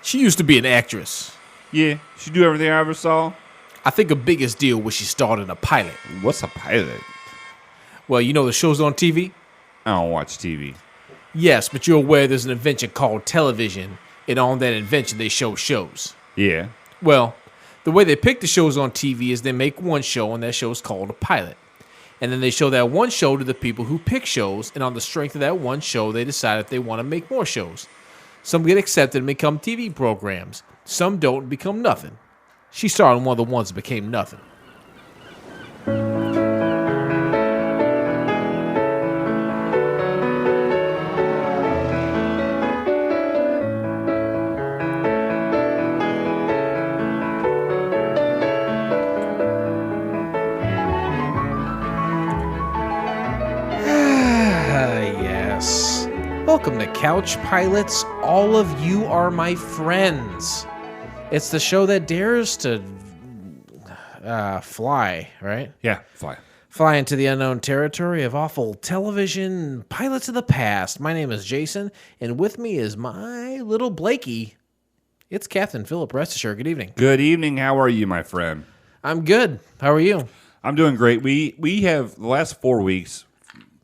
She used to be an actress. Yeah, she do everything I ever saw. I think her biggest deal was she starred in a pilot. What's a pilot? Well, you know the shows on TV? I don't watch TV. Yes, but you're aware there's an invention called television, and on that invention they show shows. Yeah. Well, the way they pick the shows on TV is they make one show, and that show is called a pilot. And then they show that one show to the people who pick shows, and on the strength of that one show, they decide if they want to make more shows. Some get accepted and become TV programs. Some don't and become nothing. She starred in one of the ones that became nothing. Yes. Welcome to Couch Pilots. All of you are my friends. It's the show that dares to fly, right? Yeah, fly. Fly into the unknown territory of awful television, pilots of the past. My name is Jason, and with me is my little Blakey. It's Captain Philip. Rest assured. Good evening. Good evening. How are you, my friend? I'm good. How are you? I'm doing great. We have the last 4 weeks.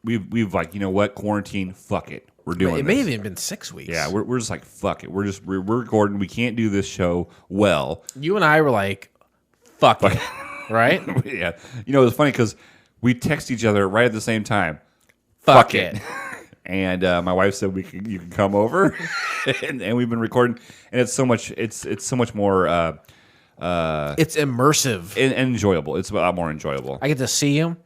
We've like, you know what? Quarantine. Fuck it. We're doing It this. may have even been 6 weeks. Yeah, we're just like, fuck it. We're recording. We can't do this show well. You and I were like, fuck it, right? Yeah. You know, it's funny because we text each other right at the same time. Fuck it. And my wife said you can come over, and we've been recording, and it's so much more It's immersive. and enjoyable. It's a lot more enjoyable. I get to see him.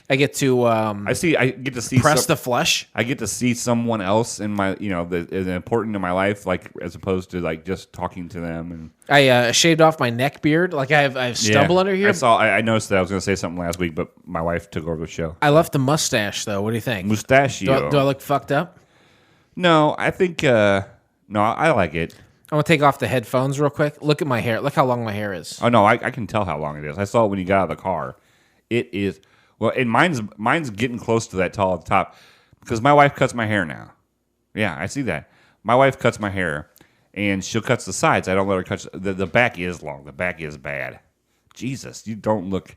I get to I get to see press the flesh. I get to see someone else in my, that is important in my life, like as opposed to like just talking to them. And I shaved off my neck beard. Like I have stubble under here. I noticed that. I was going to say something last week, but my wife took over the show. I left the mustache though. What do you think? Mustachio. Do I look fucked up? No, I think no, I like it. I'm gonna take off the headphones real quick. Look at my hair. Look how long my hair is. Oh no, I can tell how long it is. I saw it when you got out of the car. It is and mine's getting close to that tall at the top because my wife cuts my hair now. Yeah, I see that. My wife cuts my hair, and she'll cut the sides. I don't let her cut the back. Is long. The back is bad. Jesus, you don't look.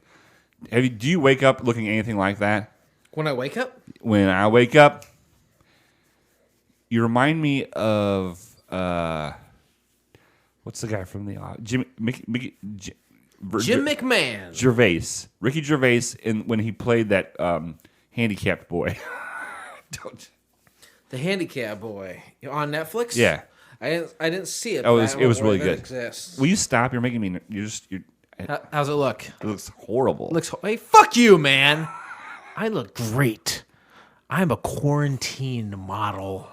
Do you wake up looking anything like that? When I wake up? When I wake up, you remind me of what's the guy from the Jim McMahon. Gervais, Ricky Gervais, when he played that handicapped boy. The Handicap Boy on Netflix. Yeah, I didn't see it. Oh, it was really good. Exists. Will you stop? You're making me. How's it look? It looks horrible. Hey, fuck you, man. I look great. I'm a quarantine model.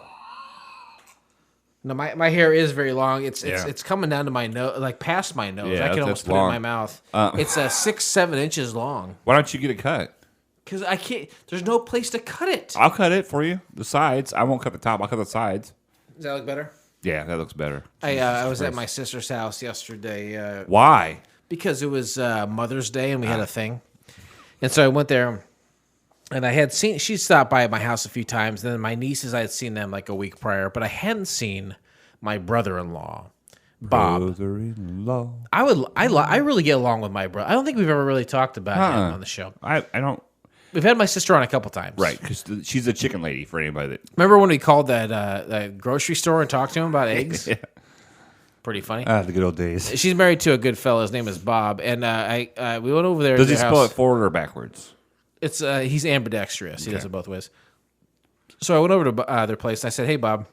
No, my hair is very long. It's coming down to my nose, like past my nose. Yeah, I can almost put long. it in my mouth. It's 6-7 inches long. Why don't you get it cut? Because I can't. There's no place to cut it. I'll cut it for you. The sides. I won't cut the top. I'll cut the sides. Does that look better? Yeah, that looks better. I was at my sister's house yesterday. Why? Because it was Mother's Day and we had a thing, and so I went there. And I had seen, she stopped by at my house a few times. Then my nieces, I had seen them like a week prior, but I hadn't seen my brother-in-law, Bob. Brother-in-law. I really get along with my brother. I don't think we've ever really talked about him on the show. I don't. We've had my sister on a couple times. Right, because she's a chicken lady for anybody that. Remember when we called that grocery store and talked to him about eggs? Yeah. Pretty funny. The good old days. She's married to a good fellow. His name is Bob. And we went over there. Does to he their spell house. it forward or backwards? It's he's ambidextrous. He does it both ways. So I went over to their place. And I said, "Hey, Bob,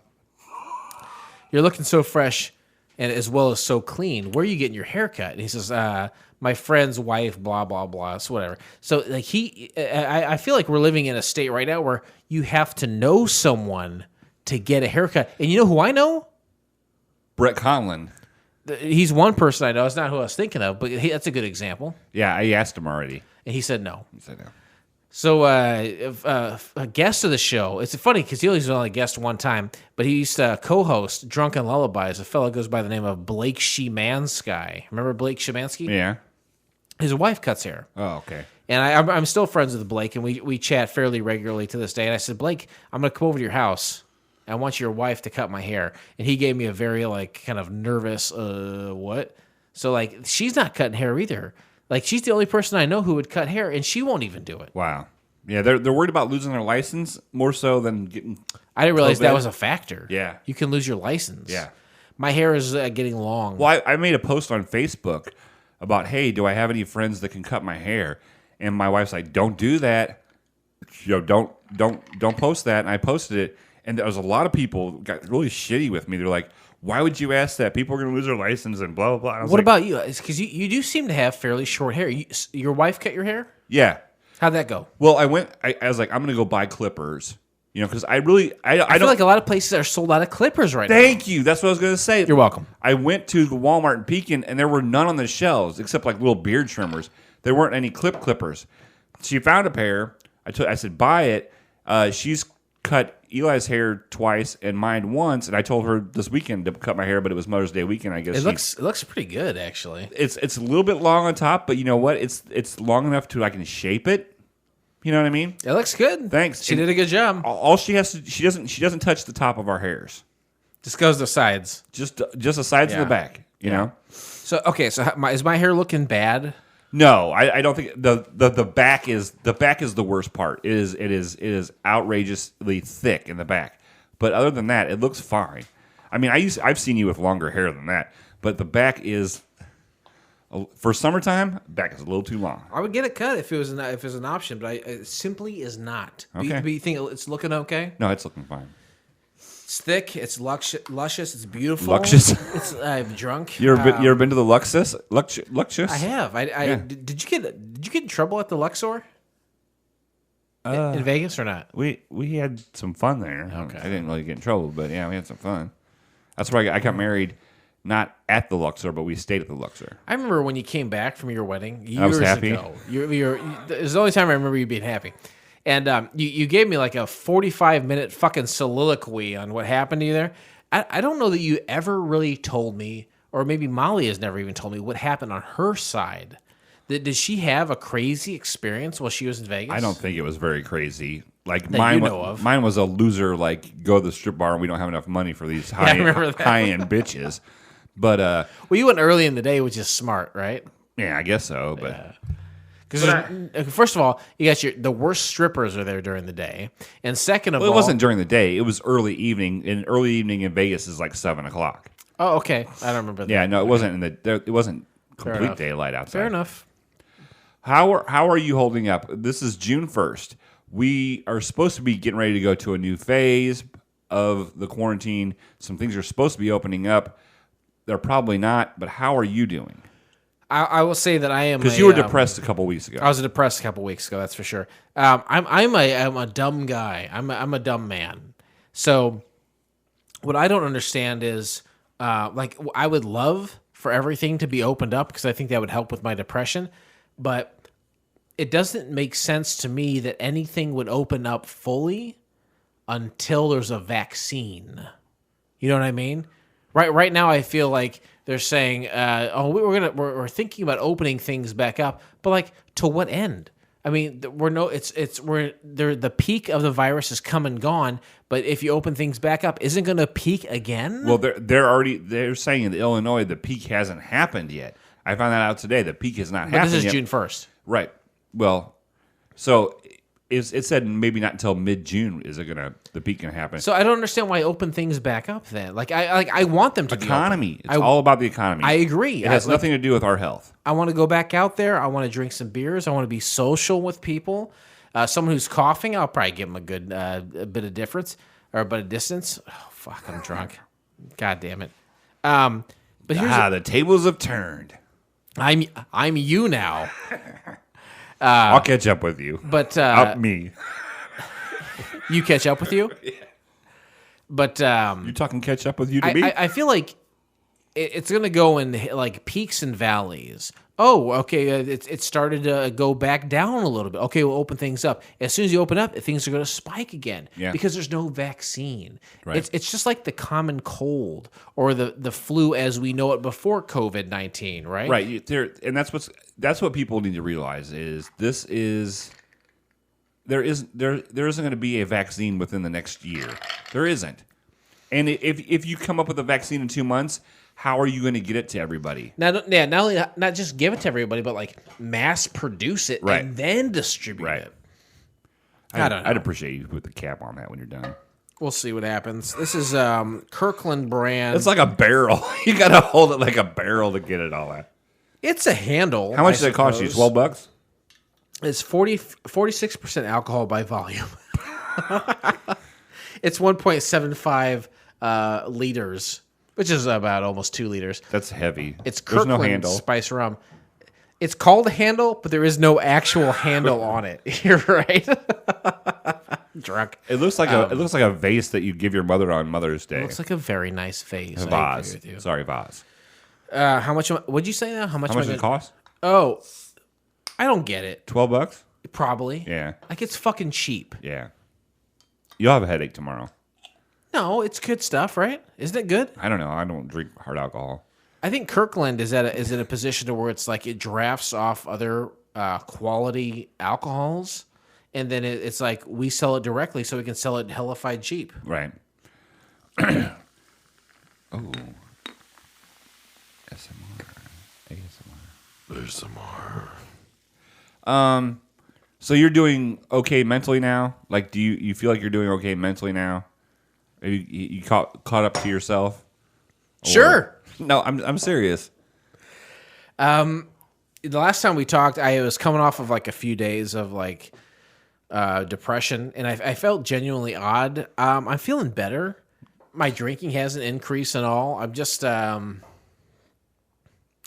you're looking so fresh, and as well as so clean. Where are you getting your hair cut?" And he says, "My friend's wife, blah blah blah, so whatever." So like I feel like we're living in a state right now where you have to know someone to get a haircut. And you know who I know? Brett Conlon. He's one person I know. It's not who I was thinking of, but that's a good example. Yeah, I asked him already. And he said no. He said no. So a guest of the show, it's funny because he only a guest one time, but he used to co-host Drunken Lullabies. A fellow goes by the name of Blake Sheemansky. Remember Blake Sheemansky? Yeah. His wife cuts hair. Oh, okay. And I'm still friends with Blake, and we chat fairly regularly to this day. And I said, Blake, I'm going to come over to your house I want your wife to cut my hair. And he gave me a very like kind of nervous, what? So like she's not cutting hair either. Like she's the only person I know who would cut hair, and she won't even do it. Wow. Yeah, they're worried about losing their license more so than getting. I didn't realize COVID. that was a factor. Yeah. You can lose your license. Yeah. My hair is getting long. Well, I made a post on Facebook about, hey, do I have any friends that can cut my hair? And my wife's like, don't do that. Don't post that. And I posted it, and there was a lot of people got really shitty with me. They're like, why would you ask that? People are going to lose their license and blah, blah, blah. What about you? Because you do seem to have fairly short hair. Your wife cut your hair? Yeah. How'd that go? Well, I was like, I'm going to go buy clippers. Because I feel like a lot of places are sold out of clippers right now. Thank you. That's what I was going to say. You're welcome. I went to the Walmart in Pekin, and there were none on the shelves except like little beard trimmers. There weren't any clippers. She found a pair. I said, buy it. She's cut Eli's hair twice and mine once, and I told her this weekend to cut my hair, but it was Mother's Day weekend. I guess it looks pretty good actually. It's a little bit long on top, but you know what? It's long enough to I can shape it. You know what I mean? It looks good. Thanks. She did a good job. All she has to she doesn't touch the top of our hairs. Just goes to the sides. Just the sides and the back. You know. So okay. So is my hair looking bad? No, I don't think the back is the worst part. It is outrageously thick in the back. But other than that, it looks fine. I mean, I've seen you with longer hair than that, but the back is. For summertime, back is a little too long. I would get it cut if it was an option, but it simply is not. Okay. But you think it's looking okay? No, it's looking fine. It's thick. It's luscious. It's beautiful. Luscious. I'm drunk. You ever been to the Luxus? Luxus? I have. Did you get in trouble at the Luxor? In Vegas or not? We had some fun there. Okay. I didn't really get in trouble, but yeah, we had some fun. That's where I got married. Not at the Luxor, but we stayed at the Luxor. I remember when you came back from your wedding years I was happy. ago. It was the only time I remember you being happy. And you gave me like a 45-minute fucking soliloquy on what happened to you there. I don't know that you ever really told me, or maybe Molly has never even told me what happened on her side. Did she have a crazy experience while she was in Vegas? I don't think it was very crazy. Like That mine was a loser. Like go to the strip bar and we don't have enough money for these high end bitches. But well, you went early in the day, which is smart, right? Yeah, I guess so. But because first of all, you got the worst strippers are there during the day, and second of all, it wasn't during the day. It was early evening. And early evening in Vegas is like 7:00. Oh, okay. I don't remember that. Yeah, no, it wasn't it wasn't complete daylight outside. Fair enough. How are you holding up? This is June 1st. We are supposed to be getting ready to go to a new phase of the quarantine. Some things are supposed to be opening up. They're probably not, but how are you doing? I will say that I am because you were depressed a couple weeks ago. I was depressed a couple weeks ago. That's for sure. I'm a dumb guy. I'm a dumb man. So what I don't understand is like I would love for everything to be opened up because I think that would help with my depression, but it doesn't make sense to me that anything would open up fully until there's a vaccine. You know what I mean? Right now, I feel like they're saying, we're thinking about opening things back up, but like to what end? I mean, the peak of the virus is come and gone, but if you open things back up, isn't going to peak again? Well, they're saying in Illinois the peak hasn't happened yet. I found that out today. The peak has not happened yet. This is June 1st. Right. Well, so it said maybe not until mid-June is the peak going to happen. So I don't understand why open things back up then. Like I want them to economy. Be open. It's all about the economy. I agree. It has nothing to do with our health. I want to go back out there. I want to drink some beers. I want to be social with people. Someone who's coughing, I'll probably give them a good a bit of difference or a bit of distance. Oh fuck, I'm drunk. God damn it. But here's the tables have turned. I'm you now. I'll catch up with you. But me. You catch up with you? Yeah. But you talking catch up with you to me? I feel like it's going to go in like peaks and valleys. Oh, okay, it started to go back down a little bit. Okay, we'll open things up. As soon as you open up, things are going to spike again because there's no vaccine. Right. It's just like the common cold or the flu as we know it before COVID-19, right? Right. And that's what people need to realize is there isn't going to be a vaccine within the next year. There isn't. And if you come up with a vaccine in 2 months, how are you going to get it to everybody? Not only not just give it to everybody, but like mass produce it Right. and then distribute Right. it. I don't know. I'd appreciate you to put the cap on that when you're done. We'll see what happens. This is Kirkland brand. It's like a barrel. You got to hold it like a barrel to get it all out. It's a handle. How much does it cost you? $12? It's 46% alcohol by volume. It's 1.75 liters, which is about almost 2 liters. That's heavy. It's There's Kirkland no handle. Spice Rum. It's called a handle, but there is no actual handle on it. You're right. Drunk. It looks like a vase that you give your mother on Mother's Day. It looks like a very nice vase. A I agree vase. with you. Sorry, vase. How much? What'd you say now? How much? How much does it cost? Oh, I don't get it. $12? Probably. Yeah. Like it's fucking cheap. Yeah. You'll have a headache tomorrow. No, it's good stuff, right? Isn't it good? I don't know. I don't drink hard alcohol. I think Kirkland is in a position to where it's like it drafts off other quality alcohols, and then it's like we sell it directly, so we can sell it hellified cheap. Right. Oh. ASMR. So you're doing okay mentally now? Like, do you feel like you're doing okay mentally now? Maybe you caught up to yourself? Sure. No, I'm serious. The last time we talked, I was coming off of like a few days of like depression, and I felt genuinely odd. I'm feeling better. My drinking hasn't increased at all. I'm just, I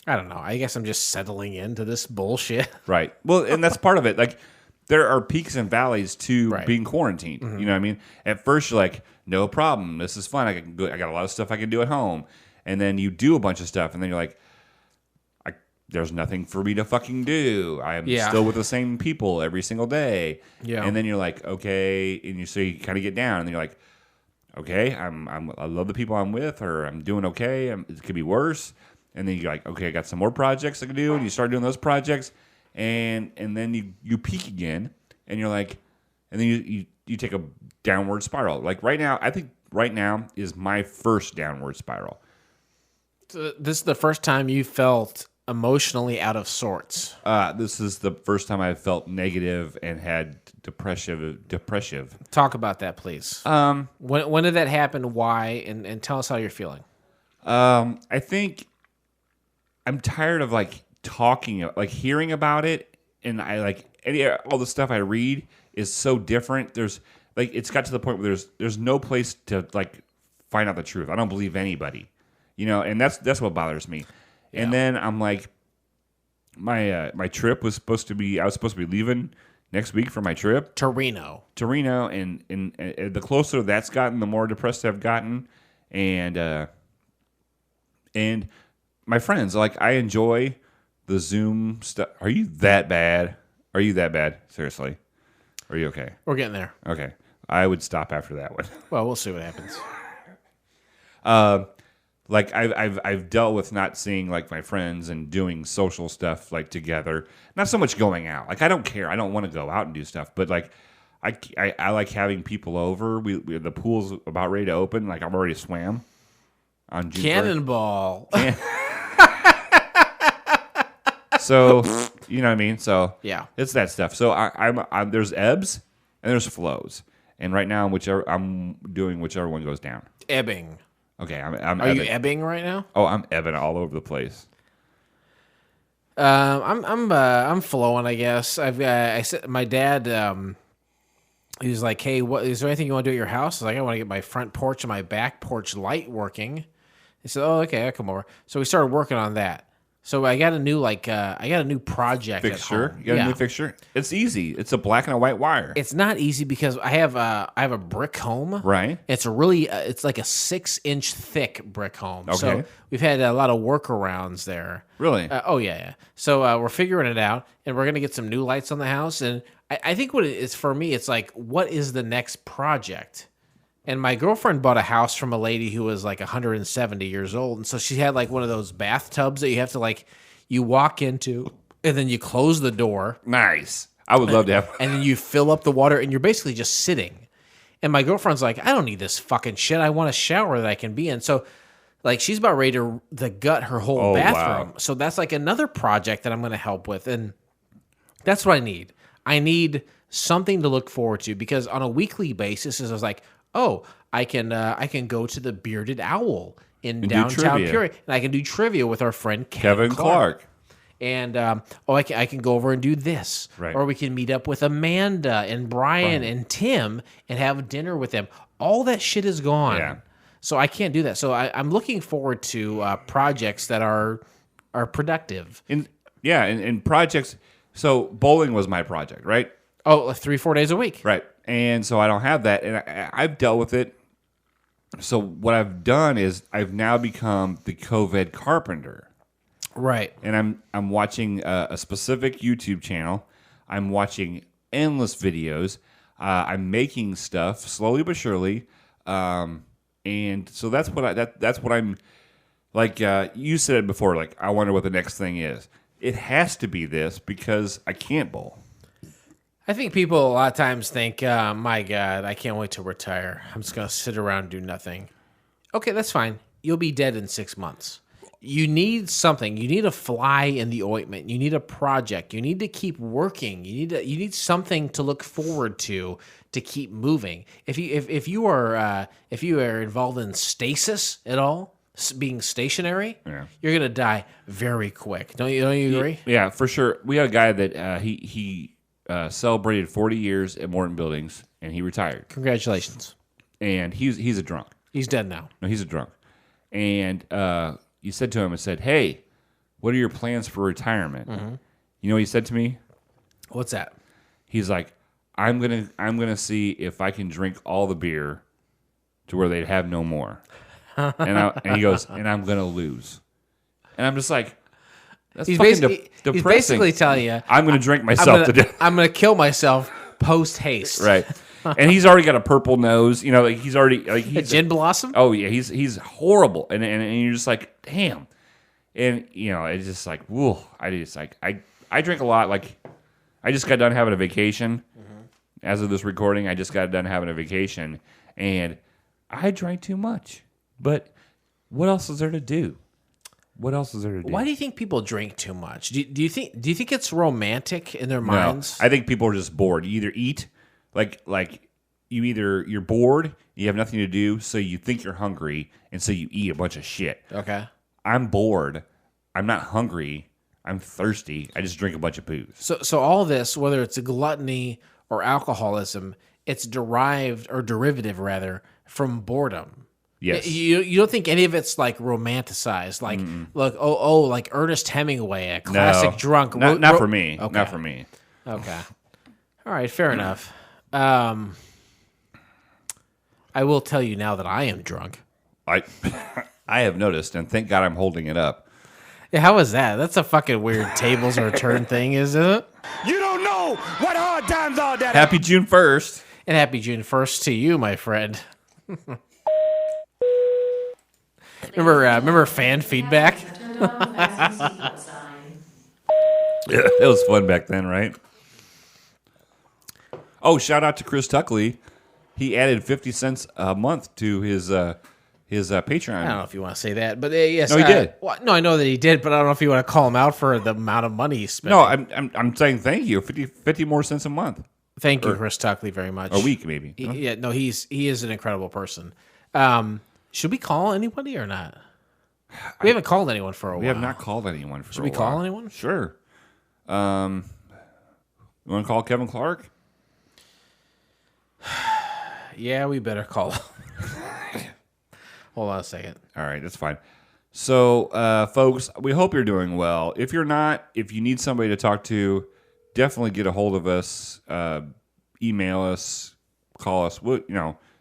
don't know. I guess I'm just settling into this bullshit. Right. Well, and that's part of it. Like, there are peaks and valleys to Right. being quarantined. You know what I mean? At first, you're like, no problem. This is fun. I got a lot of stuff I can do at home. And then you do a bunch of stuff, and then you're like, there's nothing for me to fucking do. I am still with the same people every single day. Yeah. And then you're like, okay, and you kind of get down, and then you're like, okay, I love the people I'm with, or I'm doing okay. It could be worse. And then you're like, okay, I got some more projects I can do, and you start doing those projects, and then you peak again, and you're like, and then you take a downward spiral. Like right now, I think right now is my first downward spiral. So this is the first time you felt emotionally out of sorts. This is the first time I've felt negative and had depressive. Talk about that, please. When did that happen? Why? And tell us how you're feeling. I think I'm tired of like talking, like hearing about it, and I like all the stuff I read is so different. There's like it's got to the point where there's no place to like find out the truth. I don't believe anybody, and that's what bothers me. Yeah. And then I'm like, my trip was supposed to be. I was supposed to be leaving next week for my trip. Torino, and the closer that's gotten, the more depressed I've gotten, and my friends, like, I enjoy the Zoom stuff. Are you that bad? Seriously, are you okay? we're getting there. Okay, I would stop after that one. Well, we'll see what happens. Like I've dealt with not seeing like my friends and doing social stuff like together. Not so much going out. Like I don't care. I don't want to go out and do stuff. But like I like having people over. We the pool's about ready to open. Like I've already swam on June 1st. Cannonball. So you know what I mean. So Yeah. it's that stuff. So I'm there's ebbs and there's flows. And right now I'm doing whichever one goes down. Ebbing. Okay, I'm Are ebbing. you ebbing right now? Oh, I'm ebbing all over the place. I'm flowing, I guess. I said my dad. He was like, "Hey, what is there anything you want to do at your house?" I was like, "I want to get my front porch and my back porch light working." He said, "Oh, okay, I'll come over." So we started working on that. So I got a new project Fixture. at home. You got a new fixture? It's easy. It's a black and a white wire. It's not easy because I have a brick home. Right. It's it's like a 6-inch thick brick home. Okay. So we've had a lot of workarounds there. Really? Oh yeah. So we're figuring it out, and we're gonna get some new lights on the house. And I think what it is for me, it's like, what is the next project? And my girlfriend bought a house from a lady who was like 170 years old. And so she had like one of those bathtubs that you have to like, you walk into and then you close the door. Nice. I would love to have. And then you fill up the water and you're basically just sitting. And my girlfriend's like, I don't need this fucking shit. I want a shower that I can be in. So, like, she's about ready to gut her whole bathroom. Wow. So that's like another project that I'm going to help with. And that's what I need. I need something to look forward to because on a weekly basis, I was like, oh, I can go to the Bearded Owl in downtown Peoria, and I can do trivia with our friend Kevin Clark. And I can go over and do this, right. Or we can meet up with Amanda and Brian and Tim and have dinner with them. All that shit is gone, yeah. So I can't do that. So I'm looking forward to projects that are productive. And projects. So bowling was my project, right? Oh, 3-4 days a week, right? And so I don't have that, and I've dealt with it. So what I've done is I've now become the COVID carpenter. Right. And I'm watching a specific YouTube channel. I'm watching endless videos. I'm making stuff slowly but surely. And so that's what I'm like. You said it before. Like, I wonder what the next thing is. It has to be this because I can't bowl. I think people a lot of times think, my God, I can't wait to retire. I'm just going to sit around and do nothing. Okay, that's fine. You'll be dead in 6 months. You need something. You need a fly in the ointment. You need a project. You need to keep working. You need something to look forward to keep moving. If you are involved in stasis at all, being stationary, you're gonna die very quick. Don't you agree? Yeah, for sure. We had a guy that he celebrated 40 years at Morton Buildings, and he retired. Congratulations. And he's a drunk. He's dead now. No, he's a drunk. And you said to him, hey, what are your plans for retirement? Mm-hmm. You know what he said to me? What's that? He's like, I'm gonna see if I can drink all the beer to where they'd have no more. And he goes, and I'm gonna lose. And I'm just like, that's fucking depressing. He's basically telling you, I'm gonna drink myself to death. I'm gonna kill myself post haste. Right. And he's already got a purple nose. You know, like he's already like a gin blossom. Oh yeah, he's horrible. And you're just like, damn. And you know, it's just like, whoa. I drink a lot. Like, I just got done having a vacation. Mm-hmm. As of this recording, I just got done having a vacation, and I drank too much. But what else is there to do? What else is there to do? Why do you think people drink too much? Do you think it's romantic in their minds? No, I think people are just bored. You either eat, like you're bored, you have nothing to do, so you think you're hungry, and so you eat a bunch of shit. Okay. I'm bored. I'm not hungry. I'm thirsty. I just drink a bunch of booze. So all this, whether it's a gluttony or alcoholism, it's derived or derivative rather from boredom. Yes. You don't think any of it's like romanticized, like look, like Ernest Hemingway, a classic drunk. Not for me. Okay. Not for me. Okay. All right, fair enough. I will tell you now that I am drunk. I have noticed, and thank God I'm holding it up. Yeah, how is that? That's a fucking weird tables or turn thing, isn't it? You don't know what hard times are, Daddy. Happy June 1st. And happy June 1st to you, my friend. Remember fan feedback? Yeah, it was fun back then, right? Oh, shout out to Chris Tuckley. He added 50 cents a month to his Patreon. I don't know if you want to say that, but yes, no, he did. Well, no, I know that he did, but I don't know if you want to call him out for the amount of money he spent. No, I'm saying thank you. 50 more cents a month. Thank you, Chris Tuckley, very much. A week, maybe. He is an incredible person. Should we call anybody or not? We haven't called anyone for a while. We have not called anyone for a while. Should we call anyone? Sure. You want to call Kevin Clark? Yeah, we better call him. Hold on a second. All right, that's fine. So, folks, we hope you're doing well. If you're not, if you need somebody to talk to, definitely get a hold of us. Email us, call us.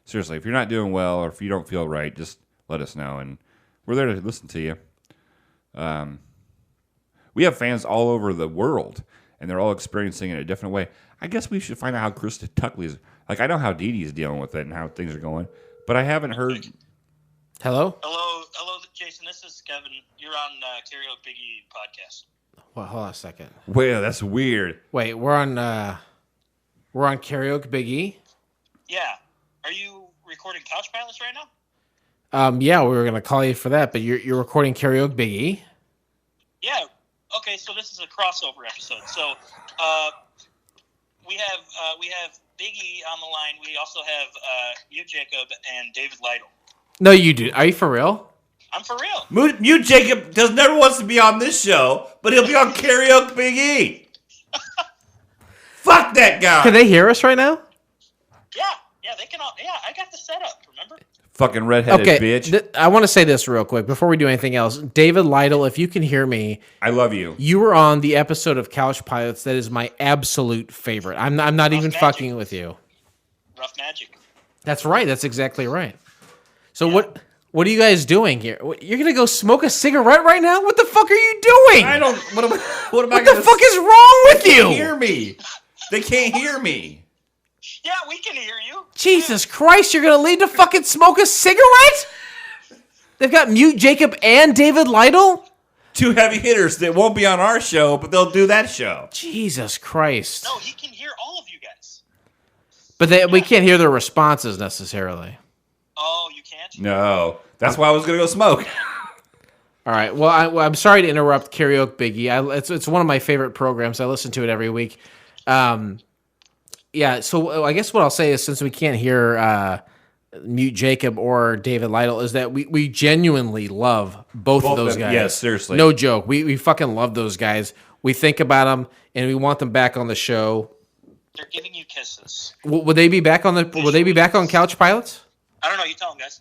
Seriously, if you're not doing well or if you don't feel right, just let us know, and we're there to listen to you. We have fans all over the world, and they're all experiencing it in a different way. I guess we should find out how Chris Tuckley's. Like, I know how Dee Dee's dealing with it and how things are going, but I haven't heard. Hello, Jason. This is Kevin. You're on Karaoke Biggie podcast. Well, hold on a second. Well, that's weird. Wait, we're on Karaoke Big E? Yeah. Are you recording Couch Pilots right now? Yeah, we were gonna call you for that, but you're recording Karaoke Big E. Yeah. Okay, so this is a crossover episode. So we have Big E on the line. We also have you, Jacob, and David Lytle. No, you do. Are you for real? I'm for real. Mute Jacob never wants to be on this show, but he'll be on Karaoke Big E. Fuck that guy. Can they hear us right now? Yeah, they can all. Yeah, I got the setup. Remember? Fucking redheaded bitch. I want to say this real quick before we do anything else. David Lytle, if you can hear me, I love you. You were on the episode of Couch Pilots that is my absolute favorite. I'm not even fucking with you. Rough Magic. That's right. That's exactly right. So what are you guys doing here? You're gonna go smoke a cigarette right now? What the fuck are you doing? I don't. What am I? What the fuck is wrong with you? They can't hear me. They can't hear me. Yeah, we can hear you. Jesus Christ! You're gonna leave to fucking smoke a cigarette? They've got Mute Jacob and David Lytle. Two heavy hitters that won't be on our show, but they'll do that show. Jesus Christ! No, he can hear all of you guys. But we can't hear their responses necessarily. Oh, you can't? No, that's why I was gonna go smoke. All right. Well, I'm sorry to interrupt Karaoke Biggie. It's one of my favorite programs. I listen to it every week. Yeah. So I guess what I'll say is, since we can't hear Mute Jacob or David Lytle, is that we genuinely love both of those guys. Yes, seriously. No joke. We fucking love those guys. We think about them and we want them back on the show. They're giving you kisses. Would they be back on Would they be back on Couch Pilots? I don't know. You tell them, guys.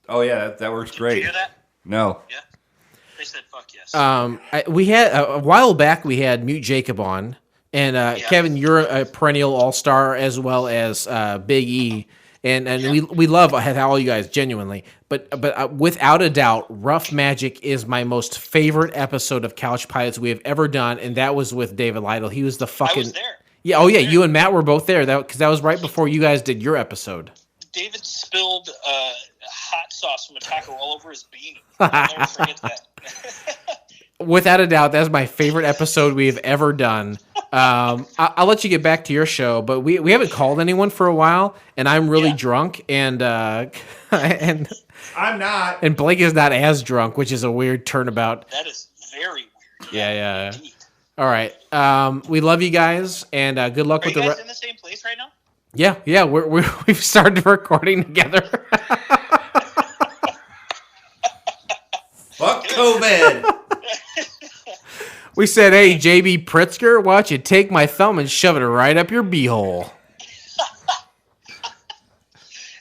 Oh yeah, that works great. Did you hear that? No. Yeah. They said fuck yes. We had a while back. We had Mute Jacob on, and Kevin, you're a perennial all-star as well as Big E, and we love all you guys genuinely. But without a doubt, Rough Magic is my most favorite episode of Couch Pilots we have ever done, and that was with David Lytle. He was the fucking. I was there. Yeah. Oh yeah. You and Matt were both there. Because that was right before you guys did your episode. David spilled hot sauce from a taco all over his beanie. I'll never forget that. Without a doubt, that's my favorite episode we have ever done. I'll let you get back to your show, but we haven't called anyone for a while, and I'm really drunk, and and I'm not. And Blake is not as drunk, which is a weird turnabout. That is very weird. Yeah. All right. We love you guys, and good luck with the. Are you guys in the same place right now? Yeah. We've started recording together. Fuck COVID. We said, hey, JB Pritzker, why don't you take my thumb and shove it right up your beehole?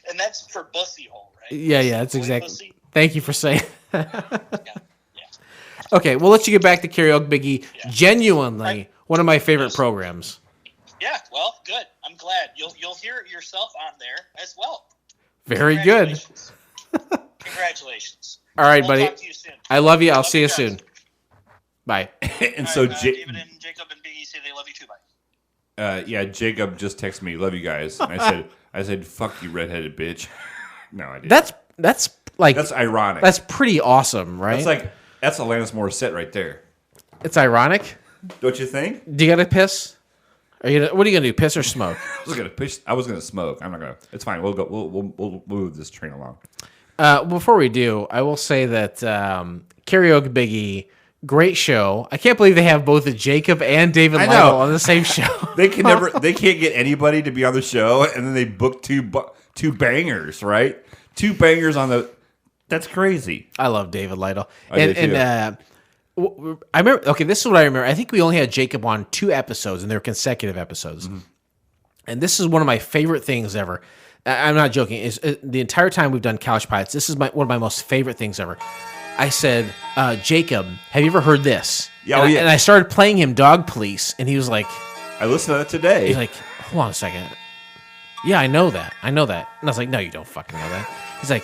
And that's for bussy hole, right? Yeah, that's exactly. Bussy. Thank you for saying. Yeah. Okay, we'll let you get back to Karaoke Biggie. Yeah. Genuinely, one of my favorite programs. Yeah, well, good. I'm glad. You'll hear yourself on there as well. Very good. Congratulations. All right, buddy. Talk to you soon. I love you. I'll see you soon. Bye. And so David and Jacob and Biggie say they love you too. Bye. Yeah, Jacob just texted me, "Love you guys." And I said, "Fuck you, redheaded bitch." No, I didn't. That's ironic. That's pretty awesome, right? That's Alanis Morissette right there. It's ironic. Don't you think? Do you gotta piss? What are you gonna do? Piss or smoke? I was gonna smoke. I'm not gonna. It's fine. We'll go. We'll move this train along. Before we do, I will say that Karaoke Biggie, great show. I can't believe they have both Jacob and David Lytle on the same show. They can't get anybody to be on the show, and then they book two bangers, right? Two bangers on the. That's crazy. I love David Lytle. I remember. Okay, this is what I remember. I think we only had Jacob on 2 episodes, and they're consecutive episodes. Mm-hmm. And this is one of my favorite things ever. I'm not joking. Is the entire time we've done Couch Pilots, this is one of my most favorite things ever. I said, Jacob, have you ever heard this? Yeah, and I started playing him Dog Police, and he was like, I listened to that today. He's like, hold on a second. Yeah, I know that. And I was like, no, you don't fucking know that. He's like,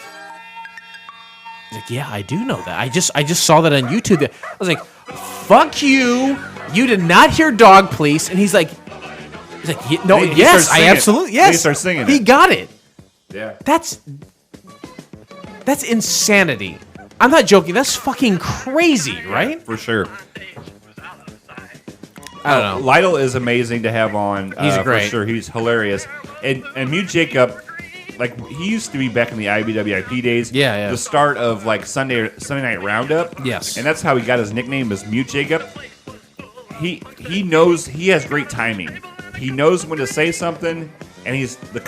yeah, I do know that. I just saw that on YouTube. I was like, fuck you. You did not hear Dog Police. And he's like, no, yes, I absolutely, yes. He starts singing He got it. Yeah. That's insanity. I'm not joking. That's fucking crazy, right? For sure. I don't know. Lytle is amazing to have on. He's great. For sure. He's hilarious. And Mute Jacob, like he used to be back in the IBWIP days. Yeah. The start of like Sunday Night Roundup. Yes. And that's how he got his nickname as Mute Jacob. He knows he has great timing. He knows when to say something, and he's the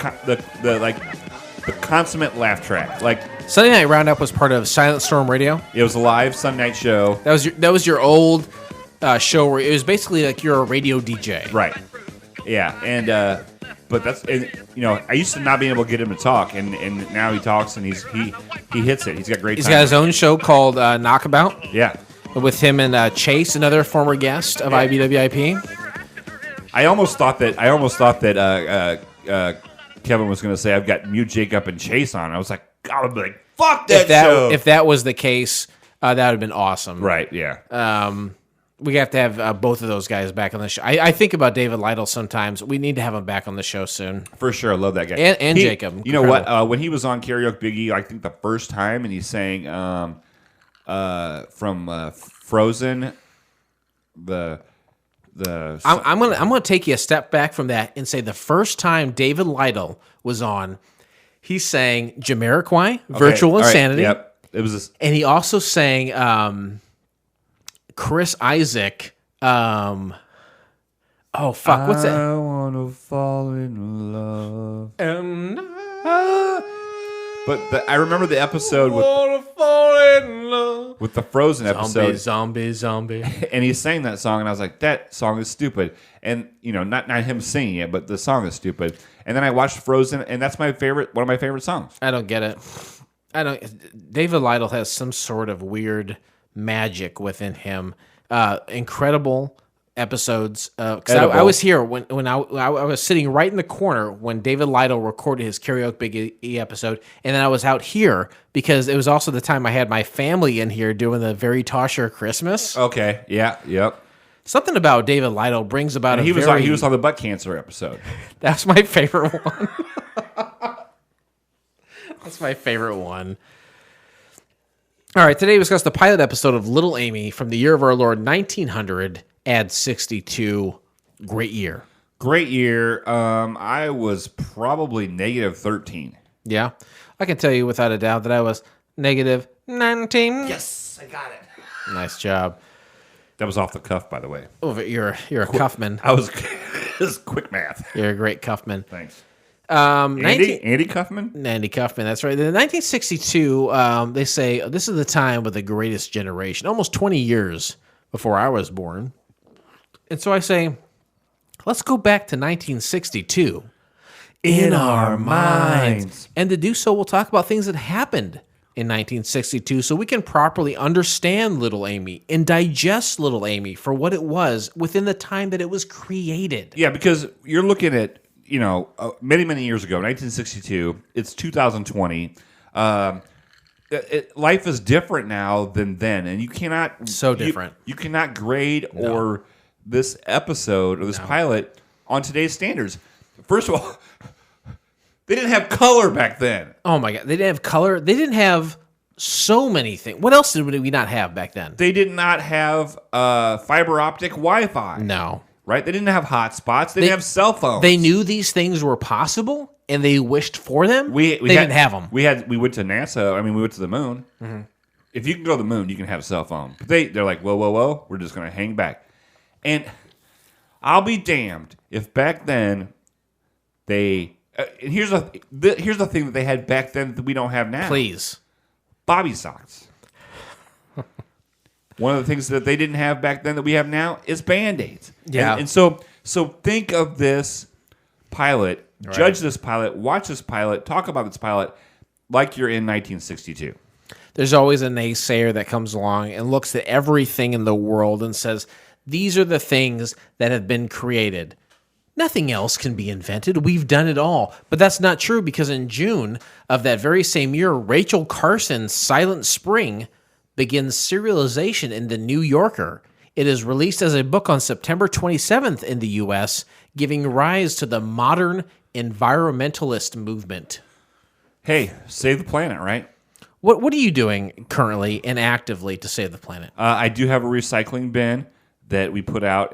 consummate laugh track. Like Sunday Night Roundup was part of Silent Storm Radio. it was a live Sunday night show. That was your old show where it was basically like you're a radio DJ. Right. Yeah, and but that's I used to not be able to get him to talk, and now he talks and he hits it. He's got great. He's got his own show called Knockabout. Yeah. With him and Chase, another former guest of IBWIP. I almost thought that Kevin was going to say I've got Mute Jacob and Chase on. I was like, God, I'd be like, fuck that show. If that was the case, that would have been awesome. Right? Yeah. We have to have both of those guys back on the show. I think about David Lytle sometimes. We need to have him back on the show soon. For sure, I love that guy. And Jacob. You know what? When he was on Karaoke Biggie, I think the first time, and he sang from Frozen, I'm gonna take you a step back from that and say the first time David Lytle was on, he sang Jamiroquai, Virtual Insanity. Yep, it was. And he also sang Chris Isaac. Oh fuck! What's that? I wanna fall in love. But I remember the episode with the Frozen episode. Zombie. And he sang that song, and I was like, that song is stupid. And, not him singing it, but the song is stupid. And then I watched Frozen, and that's one of my favorite songs. I don't get it. David Lytle has some sort of weird magic within him. Incredible episodes. Because I was here when I was sitting right in the corner when David Lytle recorded his Karaoke Big E episode, and then I was out here because it was also the time I had my family in here doing the Very Tosher Christmas. Okay, yeah, yep. Something about David Lytle brings about and he was on the butt cancer episode. That's my favorite one. That's my favorite one. All right, today we discuss the pilot episode of Little Amy from the year of our Lord 1900. Add 62. Great year. Great year. I was probably negative 13. Yeah. I can tell you without a doubt that I was negative 19. Yes, I got it. Nice job. That was off the cuff, by the way. Oh, you're a Cuffman. This is quick math. You're a great Cuffman. Thanks. Andy Kaufman? Andy Kaufman, that's right. In 1962, they say this is the time of the greatest generation, almost 20 years before I was born. And so I say, let's go back to 1962 in our minds. And to do so, we'll talk about things that happened in 1962 so we can properly understand Little Amy and digest Little Amy for what it was within the time that it was created. Yeah, because you're looking at, many, many years ago, 1962, it's 2020. Life is different now than then, and you cannot... So different. You cannot grade or this episode or this pilot on today's standards. First of all, they didn't have color back then. Oh my God. They didn't have color. They didn't have so many things. What else did we not have back then? They did not have fiber optic Wi-Fi. No. Right? They didn't have hotspots. They didn't have cell phones. They knew these things were possible, and they wished for them. They didn't have them. We went to NASA. We went to the moon. Mm-hmm. If you can go to the moon, you can have a cell phone. But they're like, whoa. We're just going to hang back. And I'll be damned if back then they... and here's the thing that they had back then that we don't have now. Please. Bobby socks. One of the things that they didn't have back then that we have now is Band-Aids. Yeah. And so think of this pilot, judge this pilot, watch this pilot, talk about this pilot like you're in 1962. There's always a naysayer that comes along and looks at everything in the world and says, these are the things that have been created. Nothing else can be invented. We've done it all. But that's not true because in June of that very same year, Rachel Carson's Silent Spring begins serialization in The New Yorker. It is released as a book on September 27th in the U.S., giving rise to the modern environmentalist movement. Hey, save the planet, right? What are you doing currently and actively to save the planet? I do have a recycling bin that we put out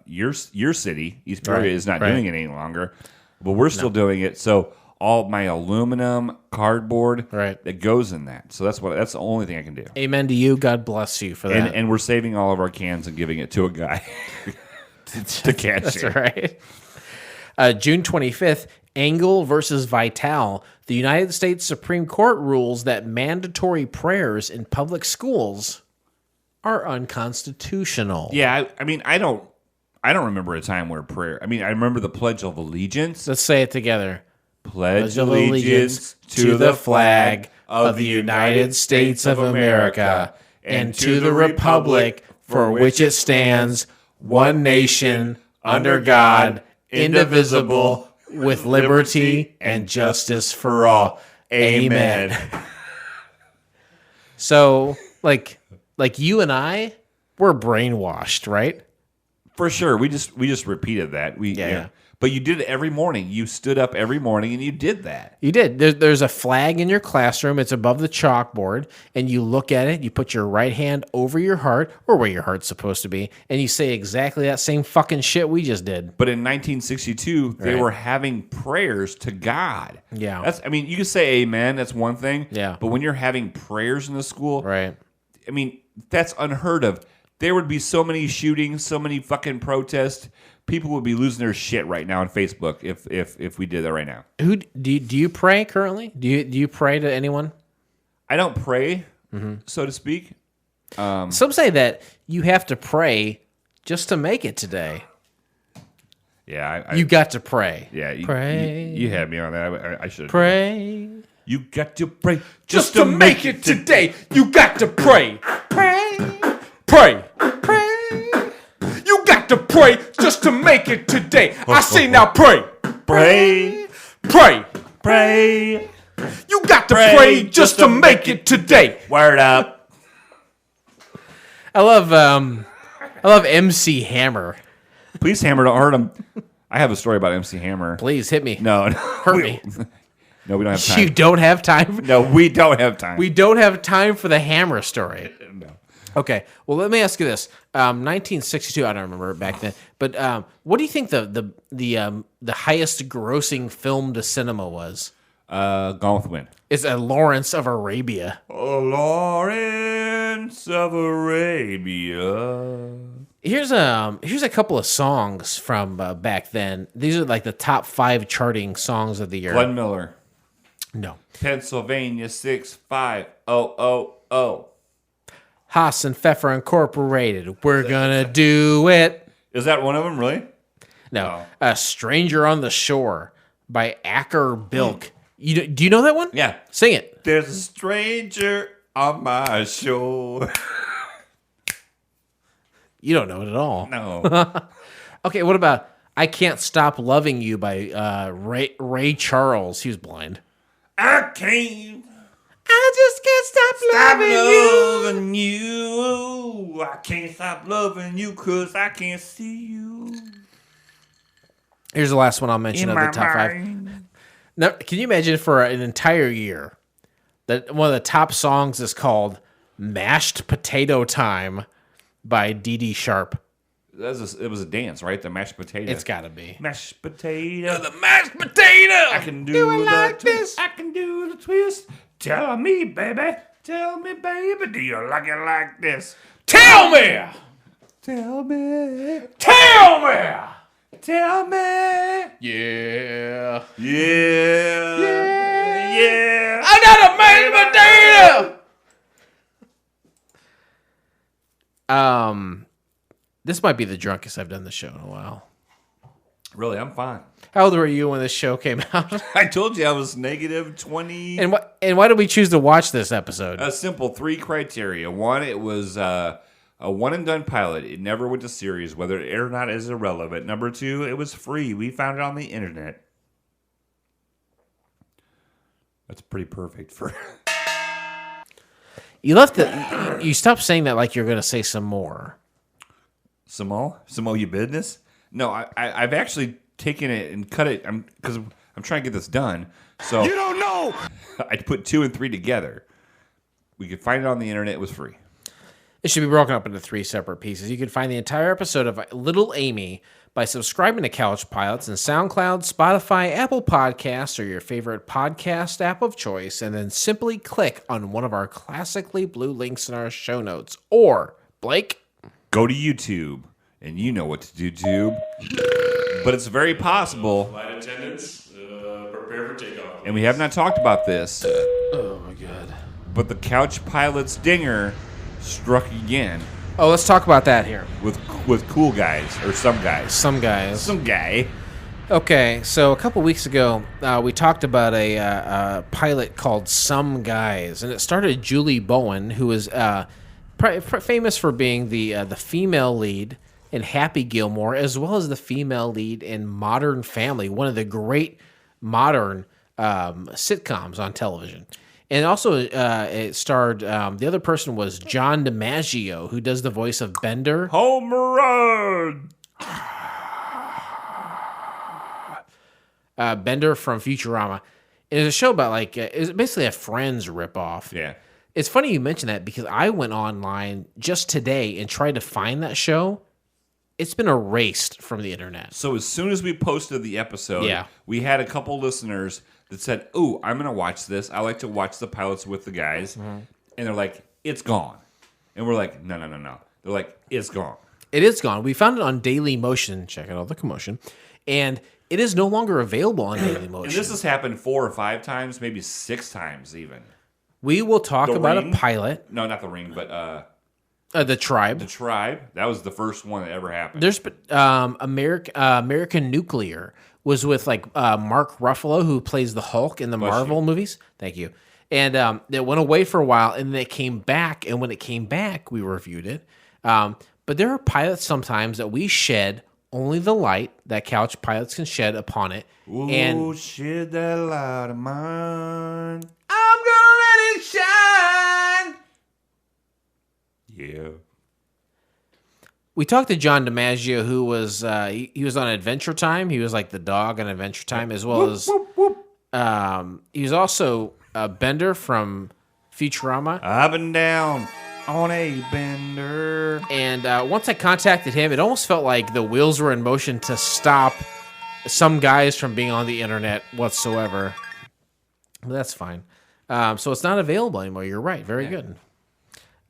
your city, East Peoria, is not doing it any longer, but we're still doing it. So all my aluminum, cardboard, that goes in that. So that's the only thing I can do. Amen to you. God bless you for that. And we're saving all of our cans and giving it to a guy to catch. That's it. right. June 25th, Engel versus Vitale. The United States Supreme Court rules that mandatory prayers in public schools are unconstitutional. Yeah, I don't remember a time where prayer. I remember the Pledge of Allegiance. Let's say it together. Pledge allegiance to the flag of the United States of America and to the republic for which it stands, one nation, under God, indivisible, with liberty and justice for all. Amen. So, like you and I, we're brainwashed, right? For sure. We just repeated that. Yeah. But you did it every morning. You stood up every morning and you did that. You did. There's a flag in your classroom. It's above the chalkboard. And you look at it. You put your right hand over your heart, or where your heart's supposed to be. And you say exactly that same fucking shit we just did. But in 1962, they were having prayers to God. Yeah. You can say amen. That's one thing. Yeah. But when you're having prayers in the school, right. That's unheard of. There would be so many shootings, so many fucking protests. People would be losing their shit right now on Facebook if we did that right now. Who do you pray currently? Do you pray to anyone? I don't pray, so to speak. Some say that you have to pray just to make it today. Yeah, you got to pray. Yeah, pray. You had me on that. I should pray. You got to pray just to make it today. You got to pray. Pray. Pray. Pray. You got to pray just to make it today. I say now pray. Pray. Pray. Pray. You got to pray just to make it today. Word up. I love MC Hammer. Please, Hammer, don't hurt him. I have a story about MC Hammer. Please hit me. No. Hurt me. No, we don't have time. You don't have time? No, we don't have time. We don't have time for the Hammer story. No. Okay. Well, let me ask you this. 1962, I don't remember it back then, but what do you think the highest grossing film to cinema was? Gone with the Wind. It's Lawrence of Arabia. Oh, Lawrence of Arabia. Here's a couple of songs from back then. These are like the top 5 charting songs of the year. Glenn Miller. No. Pennsylvania 65000. Haas and Pfeffer Incorporated. We're gonna do it. Is that one of them, really? No. A Stranger on the Shore by Acker Bilk. Do you know that one? Yeah. Sing it. There's a stranger on my shore. You don't know it at all. No. Okay, what about I Can't Stop Loving You by Ray Charles? He was blind. I just can't stop loving you. I can't stop loving you because I can't see you. Here's the last one I'll mention of the top 5. Now, can you imagine for an entire year that one of the top songs is called Mashed Potato Time by Dee Dee Sharp? It was a dance, right? The mashed potato. It's got to be. Mashed potato. The mashed potato! I can do it like this. I can do the twist. Tell me, baby. Tell me, baby. Do you like it like this? Tell me! Tell me. Tell me! Tell me. Yeah. Yeah. Yeah. Yeah. I got a mashed potato! This might be the drunkest I've done the show in a while. Really, I'm fine. How old were you when this show came out? I told you I was negative 20. And why did we choose to watch this episode? A simple 3 criteria. One, it was a one-and-done pilot. It never went to series. Whether it aired or not is irrelevant. Number 2, it was free. We found it on the internet. That's pretty perfect for... You stopped saying that like you're going to say some more. Some more, you business? No, I've actually taken it and cut it because I'm trying to get this done. So You don't know. I put 2 and 3 together. We could find it on the internet. It was free. It should be broken up into 3 separate pieces. You can find the entire episode of Little Amy by subscribing to Couch Pilots in SoundCloud, Spotify, Apple Podcasts, or your favorite podcast app of choice, and then simply click on one of our classically blue links in our show notes. Or, Blake? Go to YouTube, and you know what to do, Tube. But it's very possible. Flight attendants, prepare for takeoff. And we have not talked about this. Oh, my God. But the Couch Pilot's dinger struck again Oh, let's talk about that here. with cool guys, or some guys. Some guys. Some guy. Okay, so a couple weeks ago, we talked about a pilot called Some Guys, and it started Julie Bowen, who is famous for being the female lead in Happy Gilmore, as well as the female lead in Modern Family, one of the great modern sitcoms on television. And also, it starred, the other person was John DiMaggio, who does the voice of Bender. Home run! Bender from Futurama. And it's a show about, like, it's basically a Friends ripoff. Yeah. It's funny you mention that because I went online just today and tried to find that show. It's been erased from the internet. So as soon as we posted the episode, Yeah. we had a couple listeners that said, "Ooh, I'm going to watch this. I like to watch the pilots with the guys." Mm-hmm. And they're like, "It's gone." And we're like, no. They're like, "It's gone." It is gone. We found it on Daily Motion. Check out all the commotion. And it is no longer available on Daily Motion. And this has happened 4 or 5 times, maybe 6 times even. We will talk The about Ring? a pilot. No, not the Ring, but The Tribe. the Tribe. That was the first one that ever happened. There's American Nuclear was with like Mark Ruffalo, who plays the Hulk in the Marvel movies. Thank you. And it went away for a while, and then it came back. And when it came back, we reviewed it. But there are pilots sometimes that we shed only the light that Couch Pilots can shed upon it. Ooh, And shed that light of mine. I'm gonna let it shine. Yeah. We talked to John DiMaggio, who was he was on Adventure Time. He was like the dog on Adventure Time, as well as he was also Bender from Futurama. I've been down on a bender. And once I contacted him, it almost felt like the wheels were in motion to stop Some Guys from being on the internet whatsoever. But that's fine. So it's not available anymore. You're right. Very good.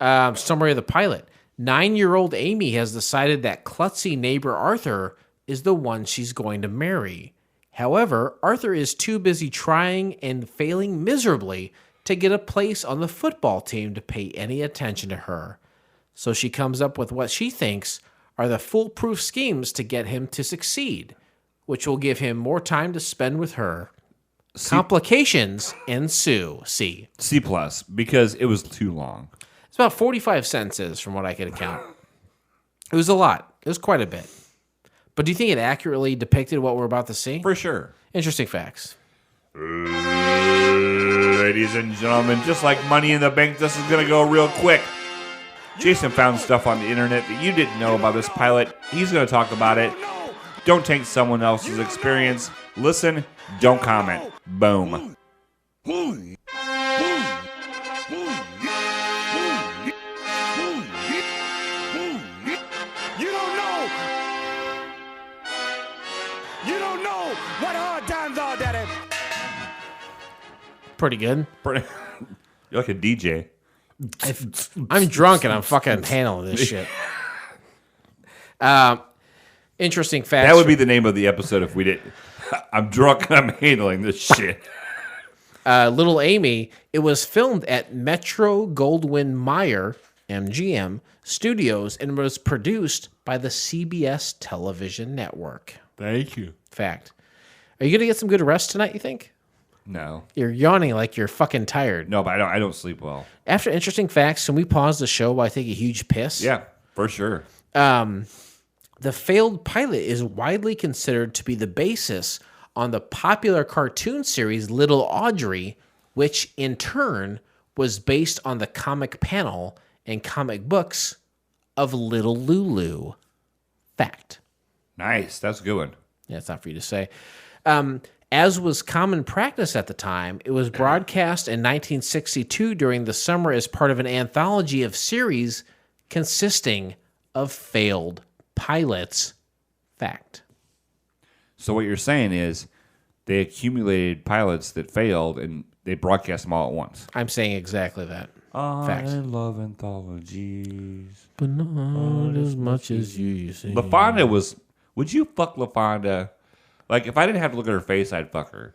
Summary of the pilot. 9-year-old Amy has decided that klutzy neighbor Arthur is the one she's going to marry. However, Arthur is too busy trying and failing miserably to get a place on the football team to pay any attention to her. So she comes up with what she thinks are the foolproof schemes to get him to succeed, which will give him more time to spend with her. Complications ensue. C. C+, because it was too long. It's about 45 sentences from what I could account. It was a lot. It was quite a bit. But do you think it accurately depicted what we're about to see? For sure. Interesting facts. Ladies and gentlemen, just like Money in the Bank, this is going to go real quick. Jason found stuff on the internet that you didn't know about this pilot. He's going to talk about it. Don't take someone else's experience. Listen, don't comment. Boom. You don't know what hard times are, Daddy. Pretty good. You're like a DJ. I'm drunk and I'm fucking handling this shit. Interesting facts. That would be the name of the episode if we didn't. I'm drunk and I'm handling this shit. Little Amy, it was filmed at Metro Goldwyn Mayer, MGM, Studios and was produced by the CBS television network. Thank you. Fact. Are you going to get some good rest tonight, you think? No. You're yawning like you're fucking tired. No, but I don't sleep well. After interesting facts, can we pause the show while I take a huge piss? Yeah, for sure. The failed pilot is widely considered to be the basis on the popular cartoon series Little Audrey, which in turn was based on the comic panel and comic books of Little Lulu. Fact. Nice. That's a good one. Yeah, it's not for you to say. As was common practice at the time, it was broadcast in 1962 during the summer as part of an anthology of series consisting of failed pilots. Fact. So what you're saying is they accumulated pilots that failed and they broadcast them all at once. I'm saying exactly that. Fact. I love anthologies. But not as much as you see. LaFonda was... Would you fuck LaFonda? Like, if I didn't have to look at her face, I'd fuck her.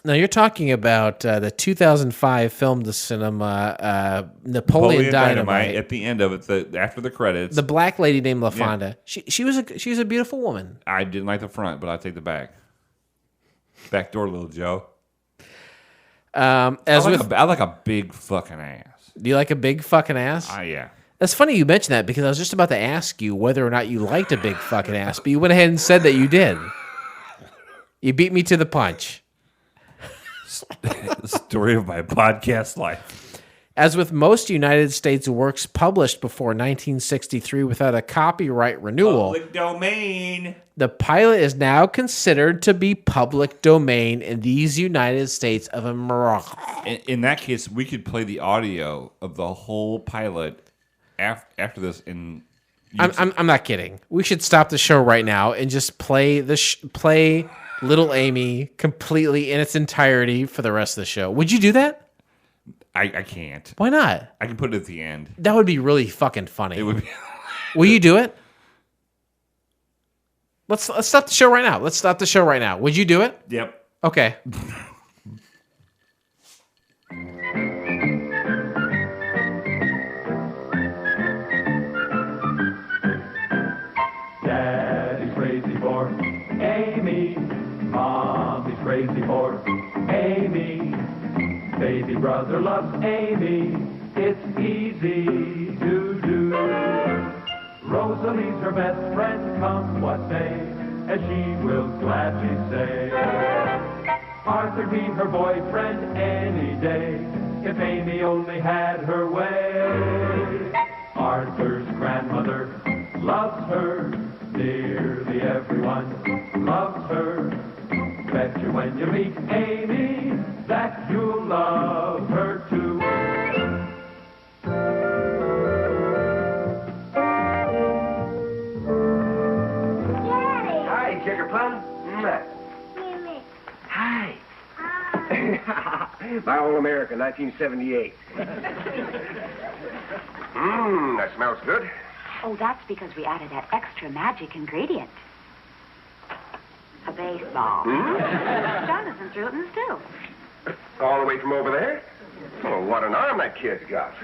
Now, you're talking about the 2005 film to cinema, Napoleon Dynamite. At the end of it, after the credits. The black lady named LaFonda. Yeah. She was a beautiful woman. I didn't like the front, but I'd take the back. Back door, little Joe. I like a big fucking ass. Do you like a big fucking ass? Yeah. That's funny you mentioned that because I was just about to ask you whether or not you liked a big fucking ass, but you went ahead and said that you did. You beat me to the punch. Story of my podcast life. As with most United States works published before 1963 without a copyright renewal, Public domain. The pilot is now considered to be public domain in these United States of America. In that case, we could play the audio of the whole pilot after this. I'm not kidding. We should stop the show right now and just play play Little Amy completely in its entirety for the rest of the show. Would you do that? I can't. Why not? I can put it at the end. That would be really fucking funny. It would be. Will you do it? Let's stop the show right now. Let's stop the show right now. Would you do it? Yep. Okay. Daddy's crazy for Amy. Mommy's crazy for Amy. Baby brother loves Amy. It's easy to do. Rosalie's her best friend, come what may, and she will gladly say, Arthur'd be her boyfriend any day, if Amy only had her way. Arthur's grandmother loves her, nearly everyone loves her. Bet you when you meet Amy, that you'll love her too. Sugar plum? Hi. My All-American, 1978. That smells good. Oh, that's because we added that extra magic ingredient. A baseball. Jonathan threw it in the stew. All the way from over there? Oh, what an arm that kid's got.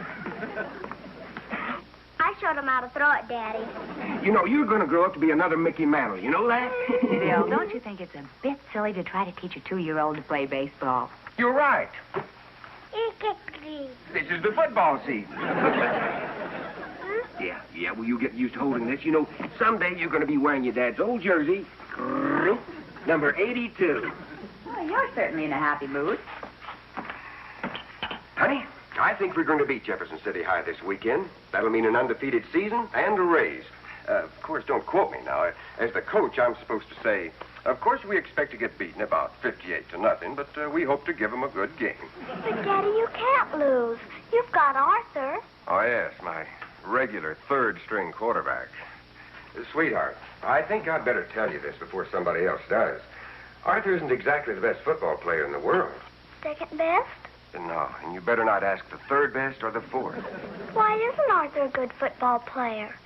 I showed him how to throw it, Daddy. You know, you're going to grow up to be another Mickey Mantle. You know that? Bill, don't you think it's a bit silly to try to teach a 2-year-old to play baseball? You're right. This is the football season. Yeah, well, you get used to holding this. You know, someday you're going to be wearing your dad's old jersey, number 82. Oh, you're certainly in a happy mood. Honey, I think we're going to beat Jefferson City High this weekend. That'll mean an undefeated season and a raise. Of course, don't quote me now. As the coach, I'm supposed to say, of course, we expect to get beaten about 58-0, but we hope to give them a good game. But, Daddy, you can't lose. You've got Arthur. Oh, yes, my regular third-string quarterback. Sweetheart, I think I'd better tell you this before somebody else does. Arthur isn't exactly the best football player in the world. Second best? No, and you better not ask the third best or the fourth. Why isn't Arthur a good football player?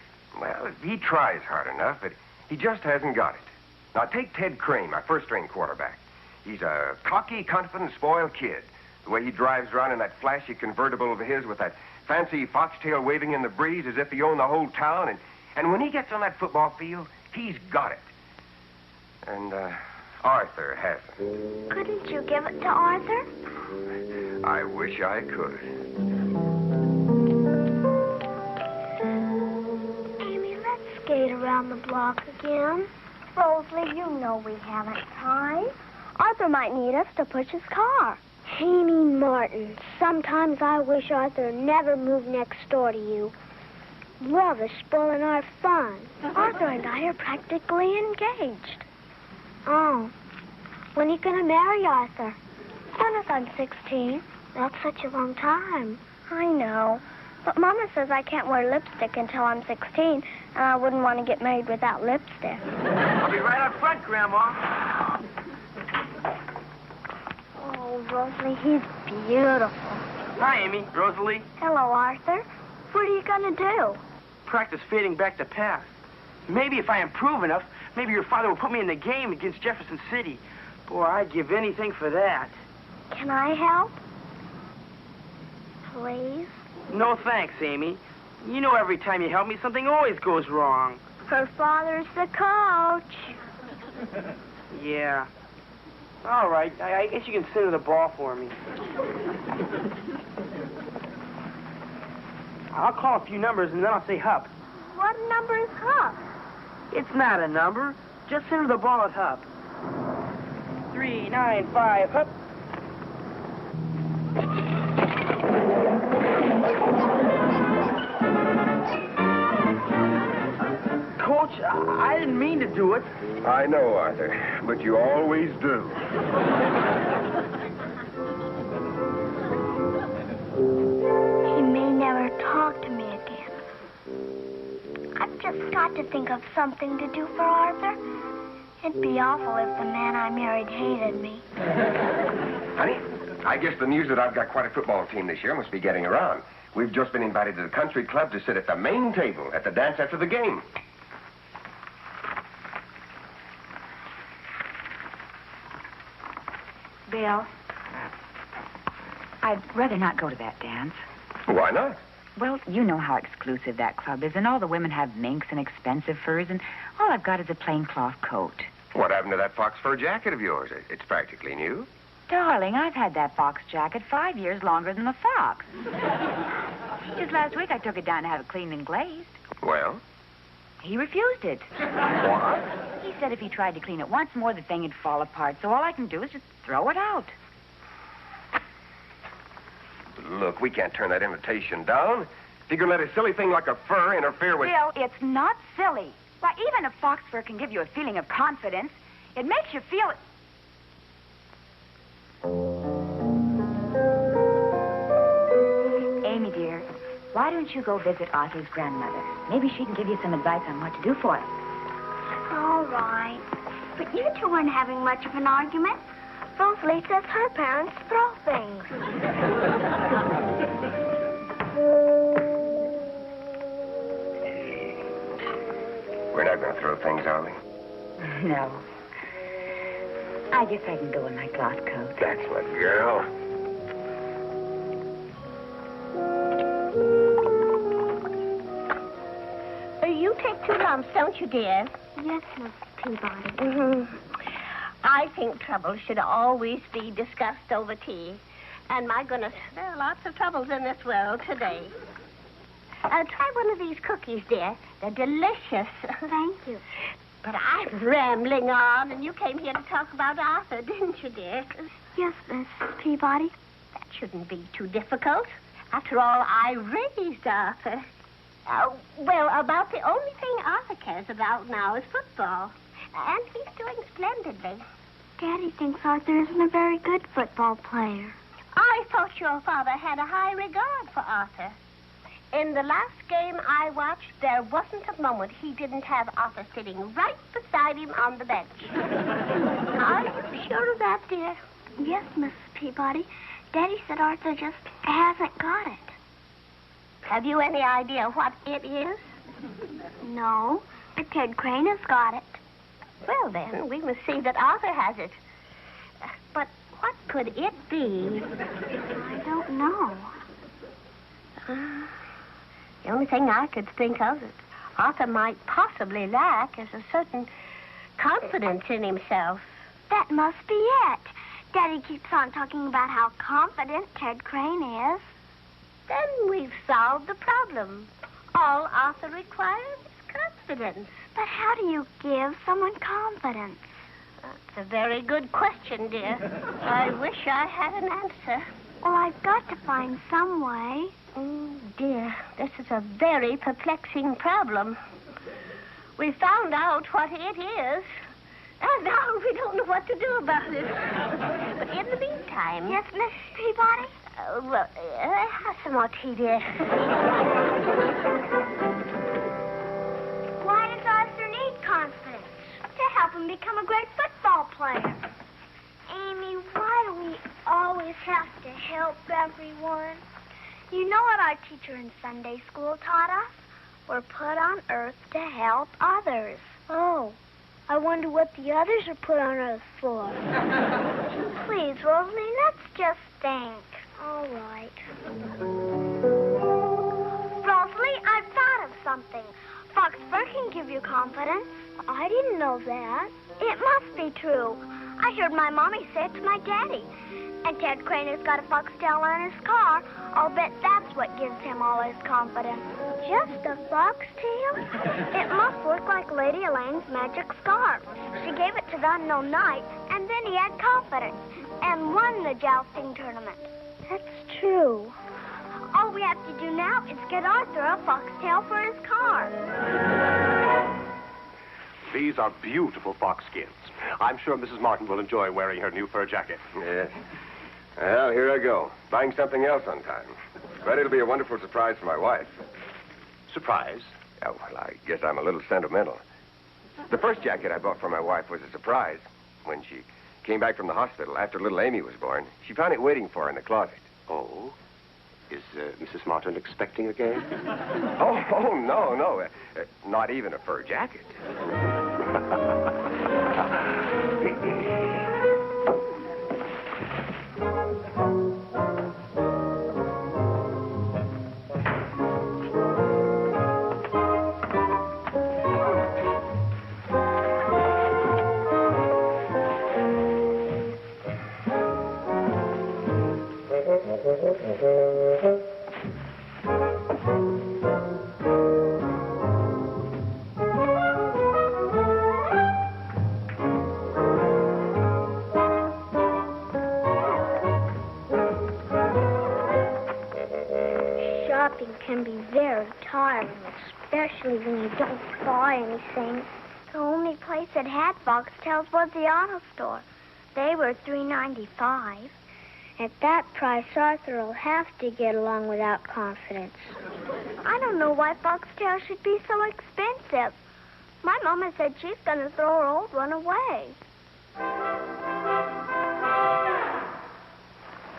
Well, he tries hard enough, but he just hasn't got it. Now, take Ted Crane, my first-string quarterback. He's a cocky, confident, spoiled kid. The way he drives around in that flashy convertible of his with that fancy foxtail waving in the breeze as if he owned the whole town. And when he gets on that football field, he's got it. And, Arthur hasn't. Couldn't you give it to Arthur? I wish I could. Amy, let's skate around the block again. Rosalie, you know we haven't time. Arthur might need us to push his car. Amy Martin, sometimes I wish Arthur never moved next door to you. Love is spoiling our fun. Arthur and I are practically engaged. Oh, when are you going to marry Arthur? As soon as I'm 16. That's such a long time. I know. But Mama says I can't wear lipstick until I'm 16, and I wouldn't want to get married without lipstick. I'll be right up front, Grandma. Oh, Rosalie, he's beautiful. Hi, Amy. Rosalie. Hello, Arthur. What are you going to do? Practice fading back the past. Maybe if I improve enough, maybe your father will put me in the game against Jefferson City. Boy, I'd give anything for that. Can I help? Please? No thanks, Amy. You know every time you help me, something always goes wrong. Her father's the coach. Yeah. All right. I guess you can center the ball for me. I'll call a few numbers, and then I'll say Hup. What number is Hup? It's not a number. Just center the ball at Hup. 3, 9, 5, Hup. Coach, I didn't mean to do it. I know, Arthur, but you always do. He may never talk to me again. I've just got to think of something to do for Arthur. It'd be awful if the man I married hated me. Honey, I guess the news that I've got quite a football team this year must be getting around. We've just been invited to the country club to sit at the main table at the dance after the game. Bill, I'd rather not go to that dance. Why not? Well, you know how exclusive that club is, and all the women have minks and expensive furs, and all I've got is a plain cloth coat. What happened to that fox fur jacket of yours? It's practically new. Darling, I've had that fox jacket 5 years longer than the fox. Just last week I took it down to have it cleaned and glazed. Well? He refused it. What? He said if he tried to clean it once more, the thing would fall apart, so all I can do is just throw it out. Look, we can't turn that invitation down. If you can let a silly thing like a fur interfere with... Bill, it's not silly. Why, even a fox fur can give you a feeling of confidence. It makes you feel... Amy, dear, why don't you go visit Arthur's grandmother? Maybe she can give you some advice on what to do for him. All right. But you two weren't having much of an argument. Rosalie says her parents throw things. We're not going to throw things, are we? No. I guess I can go in my cloth coat. That's my girl. You take 2 lumps, don't you, dear? Yes, Miss Peabody. I think trouble should always be discussed over tea. And my goodness, there are lots of troubles in this world today. Try one of these cookies, dear. They're delicious. Thank you. But I'm rambling on, and you came here to talk about Arthur, didn't you, dear? Yes, Miss Peabody. That shouldn't be too difficult. After all, I raised Arthur. Well, about the only thing Arthur cares about now is football. And he's doing splendidly. Daddy thinks Arthur isn't a very good football player. I thought your father had a high regard for Arthur. In the last game I watched, there wasn't a moment he didn't have Arthur sitting right beside him on the bench. Are you sure of that, dear? Yes, Miss Peabody. Daddy said Arthur just hasn't got it. Have you any idea what it is? No, but Ted Crane has got it. Well, then, we must see that Arthur has it. But what could it be? I don't know. The only thing I could think of that Arthur might possibly lack is a certain confidence in himself. That must be it. Daddy keeps on talking about how confident Ted Crane is. Then we've solved the problem. All Arthur requires is confidence. But how do you give someone confidence? That's a very good question, dear. I wish I had an answer. Well, I've got to find some way. Oh, dear, this is a very perplexing problem. We found out what it is. Now we don't know what to do about it. But in the meantime... Yes, Miss Peabody? Have some more tea, dear. Why does Arthur need confidence? To help him become a great football player. Amy, why do we always have to help everyone? You know what our teacher in Sunday school taught us? We're put on earth to help others. Oh, I wonder what the others are put on earth for. Please, Rosalie, let's just think. All right. Rosalie, I've thought of something. Fox fur can give you confidence. I didn't know that. It must be true. I heard my mommy say it to my daddy. And Ted Crane has got a foxtail on his car. I'll bet that's what gives him all his confidence. Just a foxtail? It must work like Lady Elaine's magic scarf. She gave it to the unknown knight, and then he had confidence and won the jousting tournament. That's true. All we have to do now is get Arthur a foxtail for his car. These are beautiful fox skins. I'm sure Mrs. Martin will enjoy wearing her new fur jacket. Yes. Well, here I go. Buying something else on time. But it'll be a wonderful surprise for my wife. Surprise? Oh, well, I guess I'm a little sentimental. The first jacket I bought for my wife was a surprise. When she came back from the hospital after little Amy was born, she found it waiting for her in the closet. Oh? Is Mrs. Martin expecting again? Oh, no. Not even a fur jacket. Shopping can be very tiring, especially when you don't buy anything. The only place that had foxtails was the auto store. They were $3.95. At that price, Arthur will have to get along without confidence. I don't know why foxtails should be so expensive. My mama said she's going to throw her old one away.